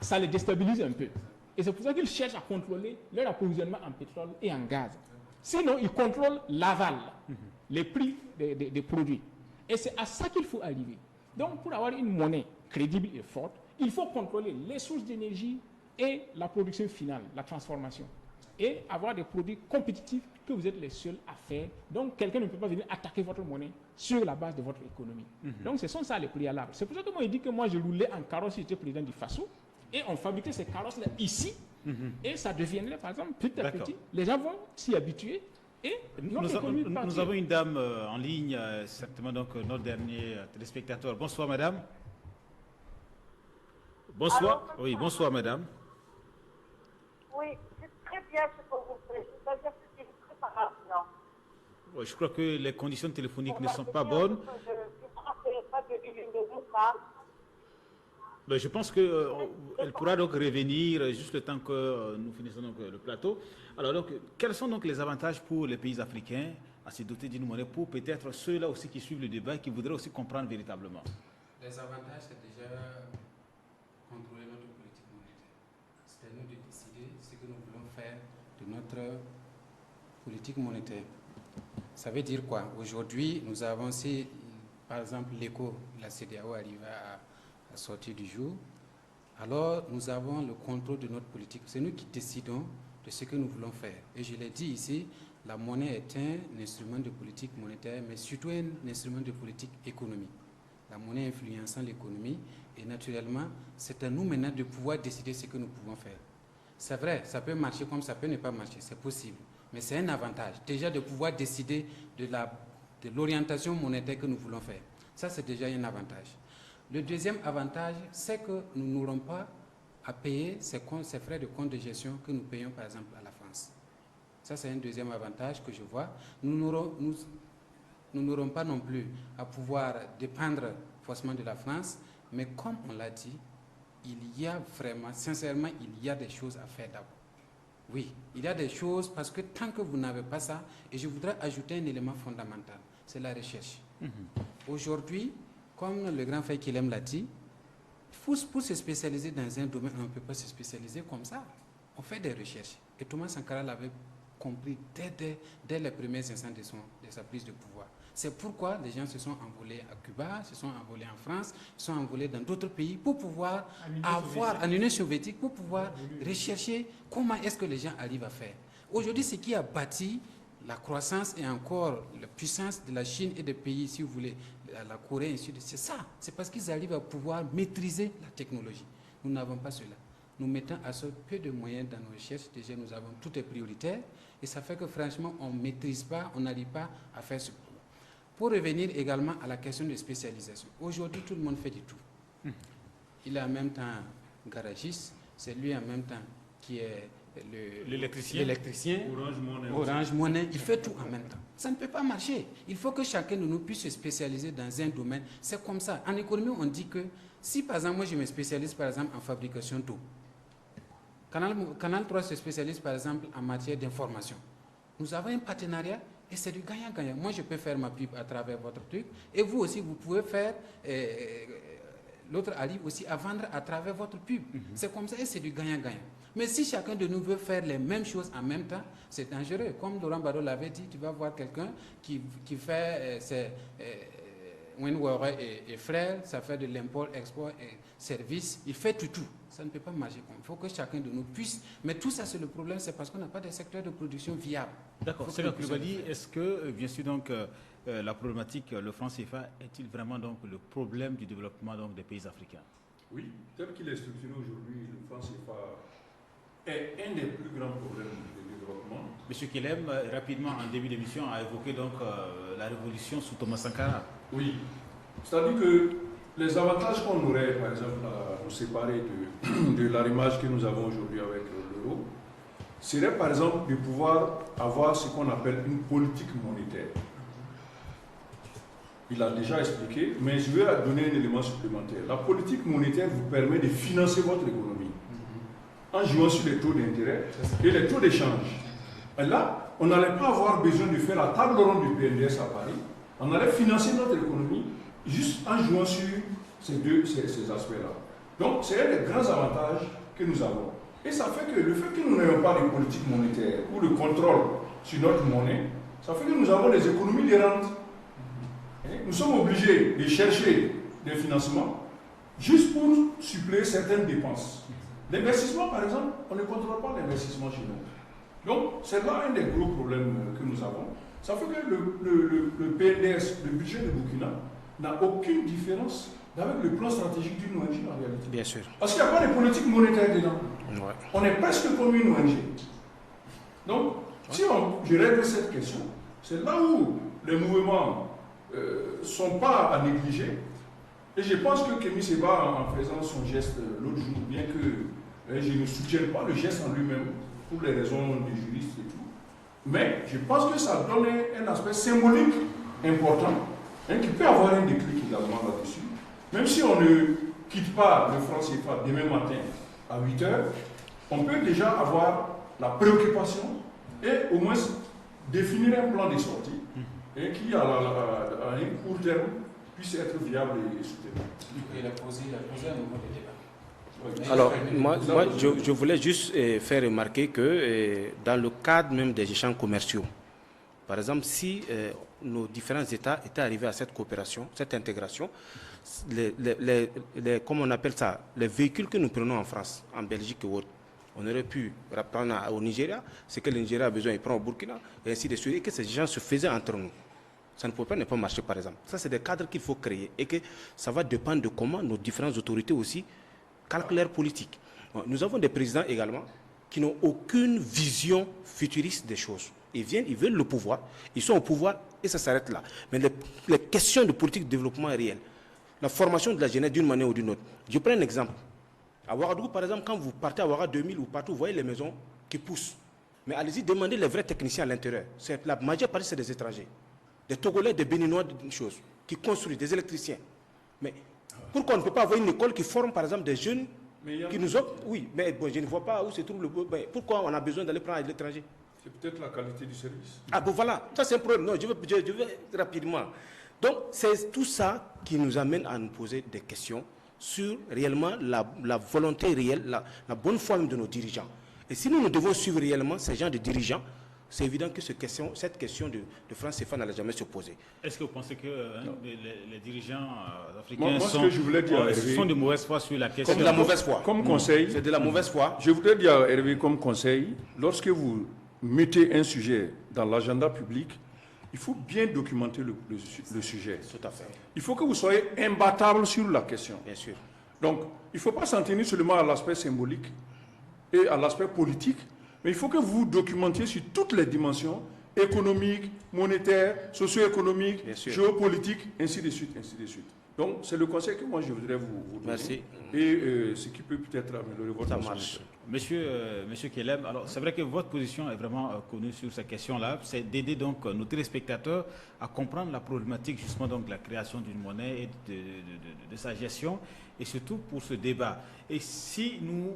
[SPEAKER 4] ça les déstabilise un peu. Et c'est pour ça qu'ils cherchent à contrôler leur approvisionnement en pétrole et en gaz. Sinon, ils contrôlent l'aval, les prix des produits. Et c'est à ça qu'il faut arriver. Donc, pour avoir une monnaie crédible et forte, il faut contrôler les sources d'énergie et la production finale, la transformation. Et avoir des produits compétitifs que vous êtes les seuls à faire. Donc, quelqu'un ne peut pas venir attaquer votre monnaie sur la base de votre économie. Donc, ce sont ça les préalables. C'est pour ça que moi, je dis que moi, je roulais en carrosse si j'étais président du FASO. Et on fabriquait ces carrosses-là ici. Et ça deviendrait, par exemple, petit à petit, les gens vont s'y habituer. Et
[SPEAKER 1] nous avons une dame en ligne, certainement donc notre dernier téléspectateur. Bonsoir, madame. Bonsoir.
[SPEAKER 10] Alors,
[SPEAKER 1] oui, bonsoir, madame.
[SPEAKER 10] Oui, c'est très bien ce que vous faites. C'est-à-dire que c'est une préparation.
[SPEAKER 1] Oui, je crois que les conditions téléphoniques ne sont pas bonnes. Mais je pense qu'elle pourra donc revenir juste le temps que nous finissons donc le plateau. Alors, donc, quels sont donc les avantages pour les pays africains à se doter d'une monnaie pour peut-être ceux-là aussi qui suivent le débat et qui voudraient aussi comprendre véritablement?
[SPEAKER 3] Les avantages, c'est déjà contrôler notre politique monétaire. C'est à nous de décider ce que nous voulons faire de notre politique monétaire. Ça veut dire quoi? Aujourd'hui, nous avons, si par exemple l'écho de la CEDEAO arrive à sortir du jour, alors nous avons le contrôle de notre politique. C'est nous qui décidons de ce que nous voulons faire. Et je l'ai dit ici, la monnaie est un instrument de politique monétaire, mais surtout un instrument de politique économique. La monnaie influençant l'économie, et naturellement, c'est à nous maintenant de pouvoir décider ce que nous pouvons faire. C'est vrai, ça peut marcher comme ça peut ne pas marcher, c'est possible. Mais c'est un avantage, déjà de pouvoir décider de l'orientation monétaire que nous voulons faire. Ça, c'est déjà un avantage. Le deuxième avantage, c'est que nous n'aurons pas à payer ces frais de compte de gestion que nous payons par exemple à la France. Ça, c'est un deuxième avantage que je vois. Nous n'aurons pas non plus à pouvoir dépendre forcément de la France, mais comme on l'a dit, il y a vraiment, sincèrement, il y a des choses à faire d'abord. Oui, il y a des choses parce que tant que vous n'avez pas ça, et je voudrais ajouter un élément fondamental, c'est la recherche. Aujourd'hui, comme le grand frère Kilem l'a dit, pour se spécialiser dans un domaine, on ne peut pas se spécialiser comme ça. On fait des recherches. Et Thomas Sankara l'avait compris dès les premiers instants de sa prise de pouvoir. C'est pourquoi les gens se sont envolés à Cuba, se sont envolés en France, se sont envolés dans d'autres pays pour pouvoir avoir, en Union soviétique, pour pouvoir rechercher comment est-ce que les gens arrivent à faire. Aujourd'hui, ce qui a bâti la croissance et encore la puissance de la Chine et des pays, si vous voulez, la Corée, ainsi de suite, c'est ça. C'est parce qu'ils arrivent à pouvoir maîtriser la technologie. Nous n'avons pas cela. Nous mettons à ce peu de moyens dans nos recherches. Déjà, nous avons tout est prioritaire. Et ça fait que franchement, on ne maîtrise pas, on n'arrive pas à faire ce point. Pour revenir également à la question de spécialisation. Aujourd'hui, tout le monde fait du tout. Il est en même temps garagiste, c'est lui en même temps qui est l'électricien, Orange Money, il fait tout en même temps. Ça ne peut pas marcher. Il faut que chacun de nous puisse se spécialiser dans un domaine. C'est comme ça. En économie, on dit que si par exemple, moi je me spécialise par exemple en fabrication d'eau, Canal 3 se spécialise par exemple en matière d'information. Nous avons un partenariat et c'est du gagnant-gagnant. Moi je peux faire ma pub à travers votre truc et vous aussi vous pouvez faire... l'autre arrive aussi à vendre à travers votre pub. C'est comme ça et c'est du gagnant-gagnant. Mais si chacun de nous veut faire les mêmes choses en même temps, c'est dangereux. Comme Laurent Bado l'avait dit, tu vas voir quelqu'un qui fait ses Winware et frères, ça fait de l'import, export et service. Il fait tout. Ça ne peut pas marcher. Il faut que chacun de nous puisse. Mais tout ça, c'est le problème, c'est parce qu'on n'a pas de secteur de production viable.
[SPEAKER 1] D'accord. C'est le plus est-ce que, bien sûr, donc, la problématique, le franc CFA, est-il vraiment donc le problème du développement donc, des pays africains?
[SPEAKER 6] Oui, tel qu'il est structuré aujourd'hui, le franc CFA est un des plus grands problèmes du développement.
[SPEAKER 1] Monsieur Kelem, rapidement, en début d'émission, a évoqué donc la révolution sous Thomas Sankara.
[SPEAKER 6] Oui, c'est-à-dire que les avantages qu'on aurait, par exemple, à nous séparer de l'arrimage que nous avons aujourd'hui avec l'euro, serait par exemple de pouvoir avoir ce qu'on appelle une politique monétaire. Il a déjà expliqué, mais je vais donner un élément supplémentaire. La politique monétaire vous permet de financer votre économie en jouant sur les taux d'intérêt et les taux d'échange. Et là, on n'allait pas avoir besoin de faire la table ronde du PNDS à Paris. On allait financer notre économie juste en jouant sur ces aspects-là. Donc, c'est un des grands avantages que nous avons. Et ça fait que le fait que nous n'ayons pas de politique monétaire ou de contrôle sur notre monnaie, ça fait que nous avons des économies de rente. Nous sommes obligés de chercher des financements juste pour suppléer certaines dépenses. L'investissement, par exemple, on ne contrôle pas l'investissement chez nous. Donc, c'est là un des gros problèmes que nous avons. Ça fait que le PNDS, le budget de Burkina, n'a aucune différence avec le plan stratégique d'une ONG en réalité.
[SPEAKER 2] Bien sûr.
[SPEAKER 6] Parce qu'il n'y a pas de politique monétaire dedans.
[SPEAKER 2] Ouais.
[SPEAKER 6] On est presque comme une ONG. Donc, si je règle cette question, c'est là où les mouvements ne sont pas à négliger. Et je pense que Kémy Séba, en faisant son geste l'autre jour, bien que je ne soutienne pas le geste en lui-même, pour les raisons des juristes et tout, mais je pense que ça donne un aspect symbolique important, qui peut avoir un déclic également là-dessus. Même si on ne quitte pas le franc CFA demain matin à 8 h, on peut déjà avoir la préoccupation et au moins définir un plan de sortie qui, à un court terme, puisse être viable et soutenable.
[SPEAKER 3] Il a posé un nouveau débat.
[SPEAKER 2] Alors, moi je voulais juste faire remarquer que dans le cadre même des échanges commerciaux, par exemple, si nos différents États étaient arrivés à cette coopération, cette intégration, comment on appelle ça, les véhicules que nous prenons en France, en Belgique et autres, on aurait pu prendre au Nigeria, ce que le Nigeria a besoin, il prend au Burkina, et ainsi de suite, et que ces gens se faisaient entre nous. Ça ne peut pas ne pas marcher, par exemple. Ça, c'est des cadres qu'il faut créer, et que ça va dépendre de comment nos différentes autorités aussi calculent leur politique. Nous avons des présidents également qui n'ont aucune vision futuriste des choses. Ils viennent, ils veulent le pouvoir, ils sont au pouvoir et ça s'arrête là. Mais les questions de politique de développement réel, la formation de la jeunesse d'une manière ou d'une autre. Je prends un exemple. À Ouagadougou, par exemple, quand vous partez à Ouagadougou 2000 ou partout, vous voyez les maisons qui poussent. Mais allez-y, demandez les vrais techniciens à l'intérieur. La majeure partie, c'est des étrangers. Des Togolais, des Béninois, des choses, qui construisent, des électriciens. Mais pourquoi on ne peut pas avoir une école qui forme, par exemple, des jeunes qui nous offrent? Oui, mais bon, je ne vois pas où se trouve le... Pourquoi on a besoin d'aller prendre à l'étranger?
[SPEAKER 6] C'est peut-être la qualité du service.
[SPEAKER 2] Ah bon, voilà, ça c'est un problème. Non, je vais rapidement. Donc, c'est tout ça qui nous amène à nous poser des questions sur réellement la volonté réelle, la bonne foi de nos dirigeants. Et si nous devons suivre réellement ces gens de dirigeants, c'est évident que cette question de franc CFA n'allait jamais se poser.
[SPEAKER 1] Est-ce que vous pensez que les dirigeants africains sont de mauvaise foi sur la question?
[SPEAKER 2] Comme de la mauvaise foi.
[SPEAKER 6] Comme conseil,
[SPEAKER 2] c'est de la mauvaise foi.
[SPEAKER 6] Je voudrais dire à Hervé comme conseil, lorsque vous mettez un sujet dans l'agenda public, il faut bien documenter le sujet.
[SPEAKER 2] Tout à fait.
[SPEAKER 6] Il faut que vous soyez imbattable sur la question.
[SPEAKER 2] Bien sûr.
[SPEAKER 6] Donc, il ne faut pas s'en tenir seulement à l'aspect symbolique et à l'aspect politique, mais il faut que vous documentiez sur toutes les dimensions économiques, monétaires, socio-économiques, géopolitiques, ainsi de suite, ainsi de suite. Donc, c'est le conseil que moi je voudrais vous donner.
[SPEAKER 2] Merci.
[SPEAKER 6] Et ce qui peut peut-être améliorer votre
[SPEAKER 2] marche.
[SPEAKER 1] Monsieur Kelem, alors c'est vrai que votre position est vraiment connue sur cette question-là, c'est d'aider donc nos téléspectateurs à comprendre la problématique justement donc de la création d'une monnaie et de sa gestion, et surtout pour ce débat. Et si nous...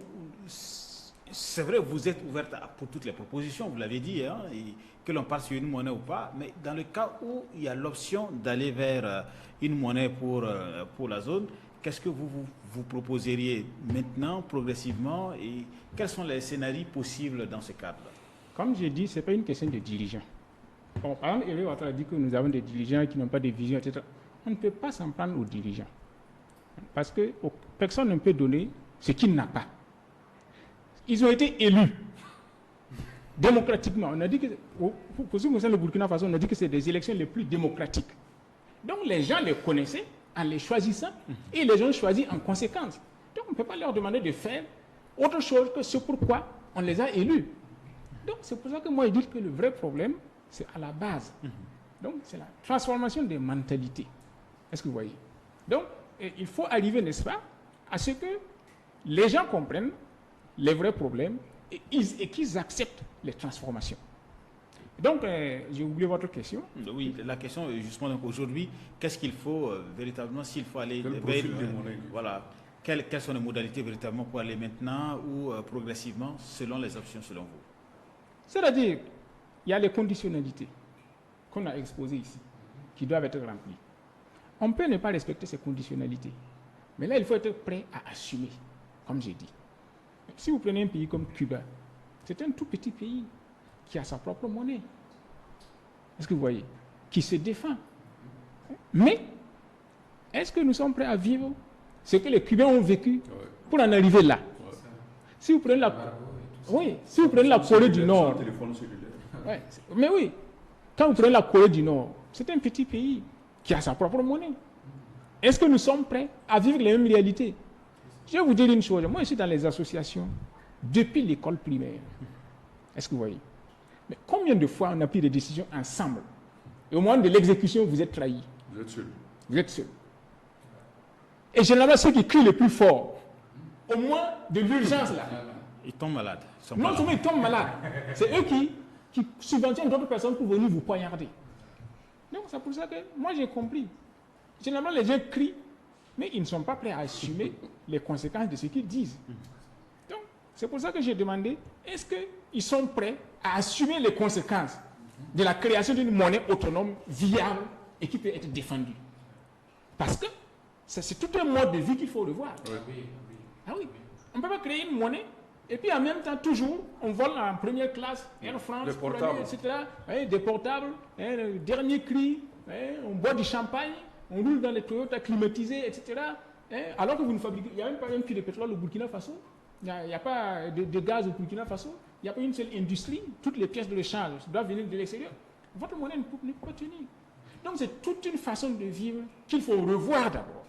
[SPEAKER 1] C'est vrai, vous êtes ouverte pour toutes les propositions, vous l'avez dit, hein, que l'on parle sur une monnaie ou pas, mais dans le cas où il y a l'option d'aller vers une monnaie pour la zone, qu'est-ce que vous proposeriez maintenant, progressivement, et quels sont les scénarios possibles dans ce cadre-là?
[SPEAKER 4] Comme j'ai dit, ce n'est pas une question de dirigeants. Bon, par exemple, Eric Ouattara a dit que nous avons des dirigeants qui n'ont pas de vision, etc. On ne peut pas s'en prendre aux dirigeants. Parce que personne ne peut donner ce qu'il n'a pas. Ils ont été élus démocratiquement. On a dit que, pour ce qui concerne le Burkina Faso, on a dit que c'est des élections les plus démocratiques. Donc les gens les connaissaient en les choisissant et les gens choisissent en conséquence. Donc on ne peut pas leur demander de faire autre chose que ce pourquoi on les a élus. Donc c'est pour ça que moi je dis que le vrai problème, c'est à la base. Donc c'est la transformation des mentalités. Est-ce que vous voyez? Donc il faut arriver, n'est-ce pas, à ce que les gens comprennent les vrais problèmes et qu'ils acceptent les transformations. Donc, j'ai oublié votre question.
[SPEAKER 1] Oui, la question est justement donc aujourd'hui, qu'est-ce qu'il faut véritablement, s'il faut aller vers voilà, quelles sont les modalités véritablement pour aller maintenant ou progressivement selon les options selon vous?
[SPEAKER 4] C'est-à-dire, il y a les conditionnalités qu'on a exposées ici, qui doivent être remplies. On peut ne pas respecter ces conditionnalités, mais là, il faut être prêt à assumer, comme j'ai dit. Si vous prenez un pays comme Cuba, c'est un tout petit pays qui a sa propre monnaie. Est-ce que vous voyez? Qui se défend. Mais, est-ce que nous sommes prêts à vivre ce que les Cubains ont vécu pour en arriver là? Si vous prenez si vous prenez la Corée du Nord, mais oui, quand vous prenez la Corée du Nord, c'est un petit pays qui a sa propre monnaie. Est-ce que nous sommes prêts à vivre les mêmes réalités? Je vais vous dire une chose, moi je suis dans les associations depuis l'école primaire. Est-ce que vous voyez? Mais combien de fois on a pris des décisions ensemble et au moment de l'exécution, vous êtes trahis?
[SPEAKER 6] Vous êtes seul.
[SPEAKER 4] Vous êtes seul. Et généralement, ceux qui crient le plus fort, au moins de l'urgence là,
[SPEAKER 1] ils tombent malades.
[SPEAKER 4] Non seulement ils tombent malades, c'est eux qui subventionnent d'autres personnes pour venir vous poignarder. Donc c'est pour ça que moi j'ai compris. Généralement, les gens crient, mais ils ne sont pas prêts à assumer les conséquences de ce qu'ils disent. Donc, c'est pour ça que j'ai demandé, est-ce qu'ils sont prêts à assumer les conséquences de la création d'une monnaie autonome, viable et qui peut être défendue? Parce que c'est tout un mode de vie qu'il faut revoir. Ah oui, on ne peut pas créer une monnaie et puis en même temps, toujours, on vole en première classe, Air France, etc. Des portables, le dernier cri, on boit du champagne, on roule dans les Toyota climatisés, etc. Alors que vous ne fabriquez, il n'y a même pas un puits de pétrole au Burkina Faso, il n'y a pas de gaz au Burkina Faso, il n'y a pas une seule industrie, toutes les pièces de l'échange doivent venir de l'extérieur. Votre monnaie ne peut pas tenir. Donc c'est toute une façon de vivre qu'il faut revoir d'abord.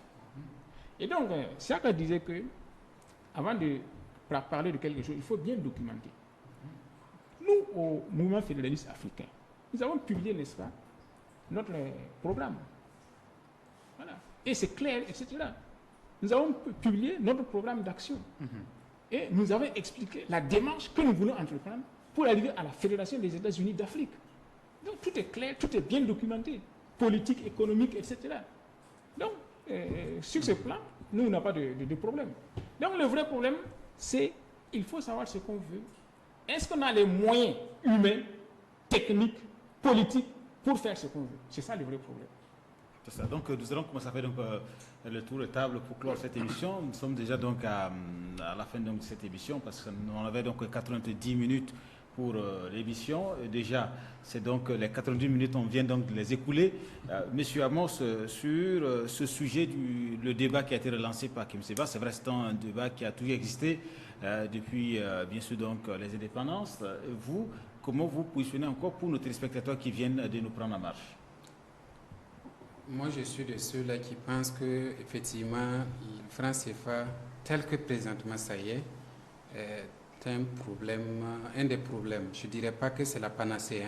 [SPEAKER 4] Et donc, Siaka disait que, avant de parler de quelque chose, il faut bien documenter. Nous, au Mouvement fédéraliste africain, nous avons publié, n'est-ce pas, notre programme. Voilà. Et c'est clair, etc. Nous avons publié notre programme d'action. Et nous avons expliqué la démarche que nous voulons entreprendre pour arriver à la Fédération des États-Unis d'Afrique. Donc tout est clair, tout est bien documenté. Politique, économique, etc. Donc, sur ce plan, nous, on n'a pas de problème. Donc le vrai problème, c'est il faut savoir ce qu'on veut. Est-ce qu'on a les moyens humains, techniques, politiques pour faire ce qu'on veut? C'est ça le vrai problème.
[SPEAKER 1] C'est ça. Donc nous allons commencer à faire donc, le tour de table pour clore cette émission. Nous sommes déjà donc à la fin donc, de cette émission parce qu'on avait donc 90 minutes pour l'émission. Déjà, c'est donc les 90 minutes, on vient donc de les écouler. Monsieur Amos, sur ce sujet, le débat qui a été relancé par Kim Seba, c'est vrai, c'est un débat qui a toujours existé depuis, bien sûr, donc, les indépendances. Vous, comment vous positionnez encore pour nos téléspectateurs qui viennent de nous prendre en marche?
[SPEAKER 3] Moi, je suis de ceux-là qui pensent que, effectivement, le franc CFA, tel que présentement ça y est un problème, un des problèmes. Je ne dirais pas que c'est la panacée,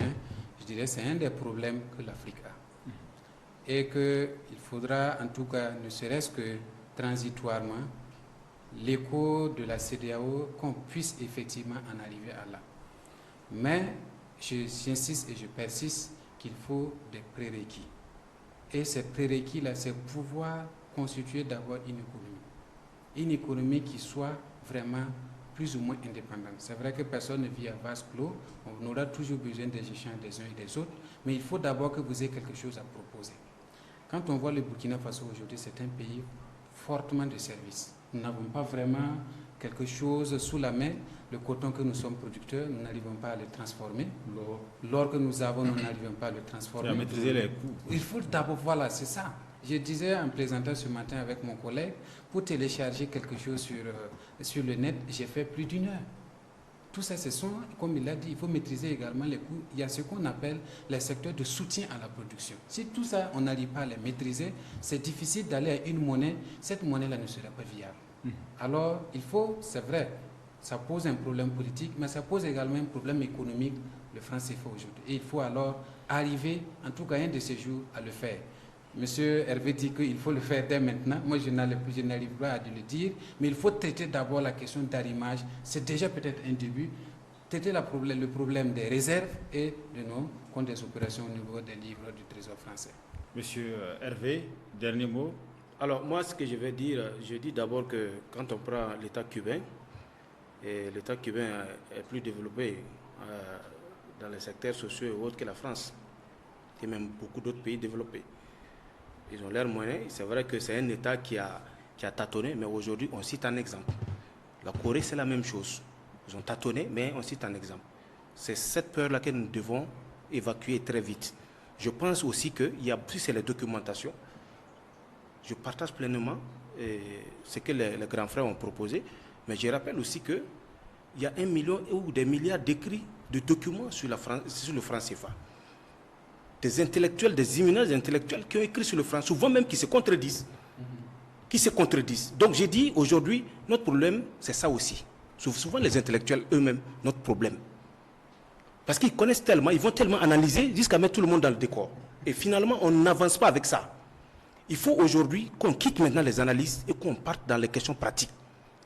[SPEAKER 3] je dirais que c'est un des problèmes que l'Afrique a. et qu'il faudra, en tout cas, ne serait-ce que transitoirement, l'écho de la CEDEAO, qu'on puisse effectivement en arriver à là. Mais j'insiste et je persiste qu'il faut des prérequis. Et ces prérequis-là, c'est pouvoir constituer d'abord une économie. Une économie qui soit vraiment plus ou moins indépendante. C'est vrai que personne ne vit à vase clos, on aura toujours besoin des échanges des uns et des autres, mais il faut d'abord que vous ayez quelque chose à proposer. Quand on voit le Burkina Faso aujourd'hui, c'est un pays fortement de services. Nous n'avons pas vraiment quelque chose sous la main. Le coton que nous sommes producteurs, nous n'arrivons pas à le transformer. L'or que nous avons, nous n'arrivons pas à le transformer.
[SPEAKER 1] À maîtriser les coûts.
[SPEAKER 3] Il faut d'abord, voilà, c'est ça. Je disais en plaisantant ce matin avec mon collègue, pour télécharger quelque chose sur le net, j'ai fait plus d'1 heure. Tout ça, ce sont, comme il l'a dit, il faut maîtriser également les coûts. Il y a ce qu'on appelle les secteurs de soutien à la production. Si tout ça, on n'arrive pas à les maîtriser, c'est difficile d'aller à une monnaie. Cette monnaie-là ne sera pas viable. Alors, il faut, c'est vrai, ça pose un problème politique, mais ça pose également un problème économique, le franc CFA aujourd'hui. Et il faut alors arriver, en tout cas un de ces jours, à le faire. Monsieur Hervé dit qu'il faut le faire dès maintenant. Moi, je n'arrive pas à le dire, mais il faut traiter d'abord la question d'arrimage. C'est déjà peut-être un début. Traiter le problème des réserves et de nos comptes des opérations au niveau des livres du Trésor français.
[SPEAKER 1] Monsieur Hervé, dernier mot.
[SPEAKER 2] Alors, moi, ce que je vais dire, je dis d'abord que quand on prend l'État cubain, et l'État cubain est plus développé dans les secteurs sociaux et autres que la France, et même beaucoup d'autres pays développés. Ils ont l'air moyens. C'est vrai que c'est un État qui a tâtonné, mais aujourd'hui, on cite un exemple. La Corée, c'est la même chose. Ils ont tâtonné, mais on cite un exemple. C'est cette peur-là que nous devons évacuer très vite. Je pense aussi qu'il y a, si c'est la documentation, je partage pleinement ce que les grands frères ont proposé, mais je rappelle aussi qu'il y a 1 million ou des milliards d'écrits de documents sur le franc CFA. Des intellectuels, des éminents intellectuels qui ont écrit sur le franc, souvent même qui se contredisent. Donc j'ai dit aujourd'hui, notre problème, c'est ça aussi. Souvent les intellectuels eux-mêmes, notre problème. Parce qu'ils connaissent tellement, ils vont tellement analyser jusqu'à mettre tout le monde dans le décor. Et finalement, on n'avance pas avec ça. Il faut aujourd'hui qu'on quitte maintenant les analyses et qu'on parte dans les questions pratiques.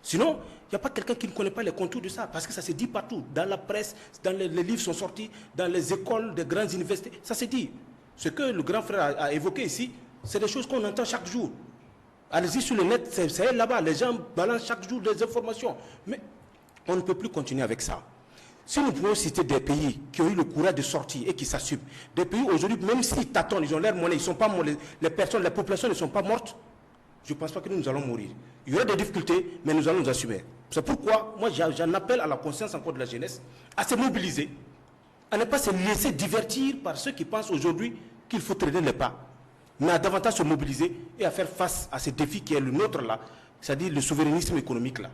[SPEAKER 2] Sinon, il n'y a pas quelqu'un qui ne connaît pas les contours de ça, parce que ça se dit partout. Dans la presse, dans les livres sont sortis, dans les écoles des grandes universités, ça se dit. Ce que le grand frère a évoqué ici, c'est des choses qu'on entend chaque jour. Allez-y sur le net, c'est là-bas, les gens balancent chaque jour des informations. Mais on ne peut plus continuer avec ça. Si nous pouvons citer des pays qui ont eu le courage de sortir et qui s'assument, des pays aujourd'hui, même s'ils tâtonnent, ils ont l'air monnaie, ils sont pas morts, les populations ne sont pas mortes, je ne pense pas que nous allons mourir. Il y aura des difficultés, mais nous allons nous assumer. C'est pourquoi, moi, j'en appelle à la conscience encore de la jeunesse, à se mobiliser, à ne pas se laisser divertir par ceux qui pensent aujourd'hui qu'il faut traîner les pas, mais à davantage se mobiliser et à faire face à ce défi qui est le nôtre là, c'est-à-dire le souverainisme économique là.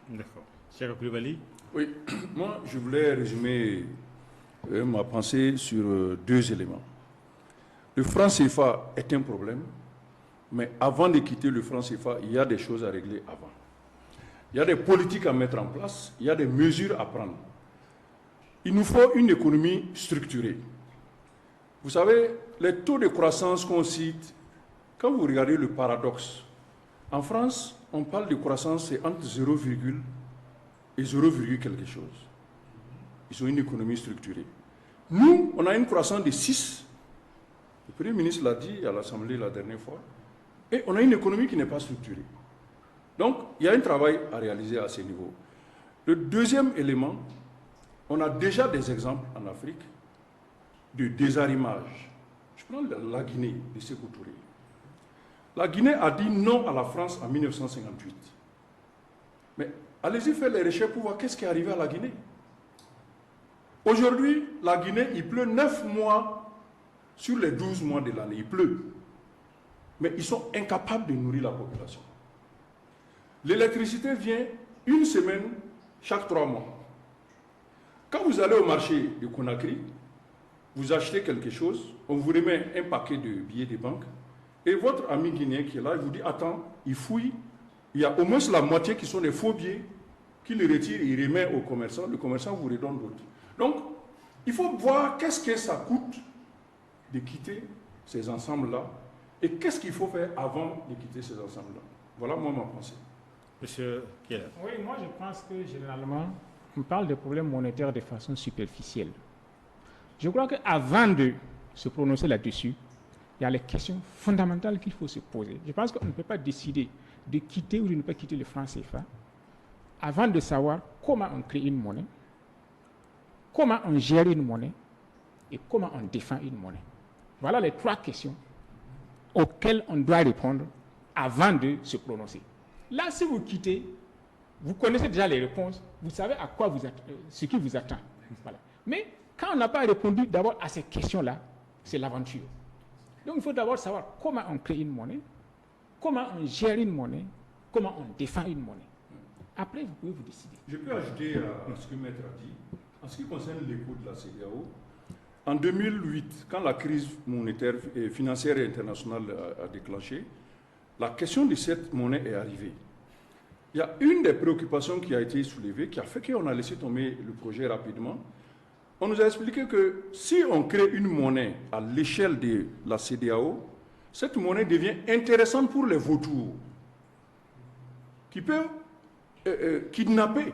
[SPEAKER 1] D'accord. Cheikh Koulibaly.
[SPEAKER 6] Oui, moi, je voulais résumer ma pensée sur 2 éléments. Le franc CFA est un problème, mais avant de quitter le franc CFA, il y a des choses à régler avant. Il y a des politiques à mettre en place, il y a des mesures à prendre. Il nous faut une économie structurée. Vous savez, les taux de croissance qu'on cite, quand vous regardez le paradoxe, en France, on parle de croissance, c'est entre 0, et 0, quelque chose. Ils ont une économie structurée. Nous, on a une croissance de 6. Le Premier ministre l'a dit à l'Assemblée la dernière fois. Et on a une économie qui n'est pas structurée. Donc, il y a un travail à réaliser à ce niveau. Le deuxième élément, on a déjà des exemples en Afrique de désarrimage. Je prends la Guinée de Sékou Touré. La Guinée a dit non à la France en 1958. Mais allez-y faire les recherches pour voir qu'est-ce qui est arrivé à la Guinée. Aujourd'hui, la Guinée, il pleut 9 mois sur les 12 mois de l'année. Il pleut. Mais ils sont incapables de nourrir la population. L'électricité vient 1 semaine chaque 3 mois. Quand vous allez au marché de Conakry, vous achetez quelque chose, on vous remet un paquet de billets de banque, et votre ami guinéen qui est là, il vous dit, attends, il fouille, il y a au moins la moitié qui sont des faux billets, qu'il les retire et il remet au commerçant, le commerçant vous redonne d'autres. Donc, il faut voir qu'est-ce que ça coûte de quitter ces ensembles-là et qu'est-ce qu'il faut faire avant de quitter ces ensembles-là. Voilà moi ma pensée.
[SPEAKER 1] Monsieur Keller.
[SPEAKER 4] Oui, moi je pense que généralement, on parle des problèmes monétaires de façon superficielle. Je crois qu'avant de se prononcer là-dessus, il y a les questions fondamentales qu'il faut se poser. Je pense qu'on ne peut pas décider de quitter ou de ne pas quitter le franc CFA avant de savoir comment on crée une monnaie, comment on gère une monnaie et comment on défend une monnaie. Voilà les 3 questions auxquelles on doit répondre avant de se prononcer. Là, si vous quittez, vous connaissez déjà les réponses, vous savez à quoi ce qui vous attend. Voilà. Mais quand on n'a pas répondu d'abord à ces questions-là, c'est l'aventure. Donc il faut d'abord savoir comment on crée une monnaie, comment on gère une monnaie, comment on défend une monnaie. Après, vous pouvez vous décider.
[SPEAKER 6] Je peux ajouter à ce que Maître a dit, en ce qui concerne l'écho de la CEDEAO, en 2008, quand la crise monétaire et financière et internationale a déclenché, la question de cette monnaie est arrivée. Il y a une des préoccupations qui a été soulevée, qui a fait qu'on a laissé tomber le projet rapidement. On nous a expliqué que si on crée une monnaie à l'échelle de la CEDEAO, cette monnaie devient intéressante pour les vautours qui peuvent kidnapper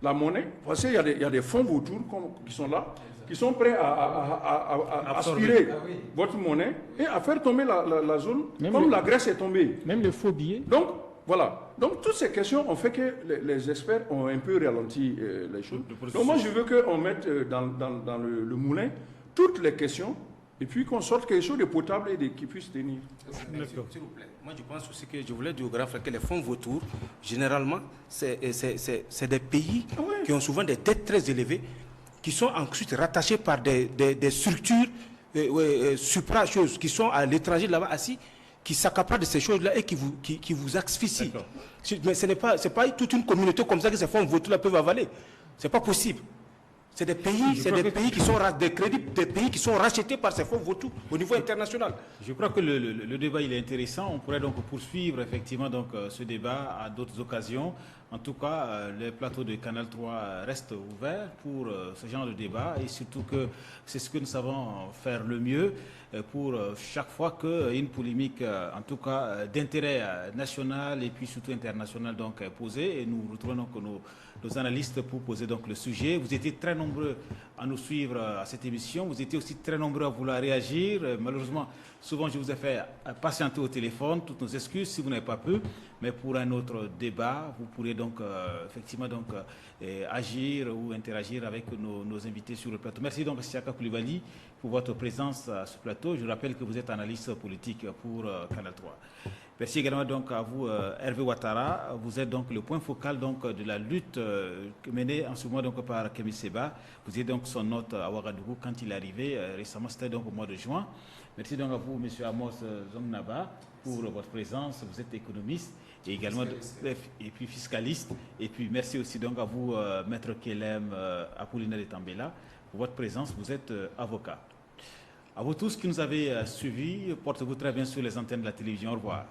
[SPEAKER 6] la monnaie. Parce qu'il y a des fonds vautours qui sont là, qui sont prêts à aspirer votre monnaie et à faire tomber la zone comme la Grèce est tombée.
[SPEAKER 4] Même le faux billet.
[SPEAKER 6] Donc, voilà. Donc, toutes ces questions ont fait que les experts ont un peu ralenti les choses. Donc, moi, je veux qu'on mette dans le moulin toutes les questions et puis qu'on sorte quelque chose de potable et qui puisse tenir.
[SPEAKER 2] S'il vous plaît. Moi, je pense aussi que je voulais dire au grand frère que les fonds vautours, généralement, c'est des pays qui ont souvent des dettes très élevées, qui sont ensuite rattachés par des structures supra-choses, qui sont à l'étranger là-bas assis, qui s'accaparent de ces choses-là et qui vous asphycient. Mais ce n'est pas toute une communauté comme ça que ces fonds vautours-là peuvent avaler. Ce n'est pas possible. C'est des pays, des pays qui sont rachetés par ces fonds vautours au niveau international.
[SPEAKER 1] Je crois que le débat il est intéressant. On pourrait donc poursuivre effectivement donc, ce débat à d'autres occasions. En tout cas, les plateaux de Canal 3 restent ouverts pour ce genre de débat et surtout que c'est ce que nous savons faire le mieux pour chaque fois qu'une polémique, en tout cas d'intérêt national et puis surtout international donc est posée. Et nous retrouvons donc nos analystes pour poser donc le sujet. Vous étiez très nombreux à nous suivre à cette émission. Vous étiez aussi très nombreux à vouloir réagir. Malheureusement, souvent je vous ai fait patienter au téléphone. Toutes nos excuses si vous n'avez pas pu. Mais pour un autre débat, vous pourrez donc effectivement donc, agir ou interagir avec nos invités sur le plateau. Merci donc Siaka Koulibaly pour votre présence à ce plateau. Je rappelle que vous êtes analyste politique pour Canal 3. Merci également donc à vous Hervé Ouattara. Vous êtes donc le point focal donc de la lutte menée en ce moment donc par Kémy Séba. Vous êtes donc son hôte à Ouagadougou quand il est arrivé récemment, c'était donc au mois de juin. Merci donc à vous M. Amos Zongnaba pour votre présence. Vous êtes économiste et également et puis fiscaliste. Et puis merci aussi donc à vous Maître Kelem Apollinaire de Tambela pour votre présence. Vous êtes avocat. À vous tous qui nous avez suivis, portez-vous très bien sur les antennes de la télévision. Au revoir.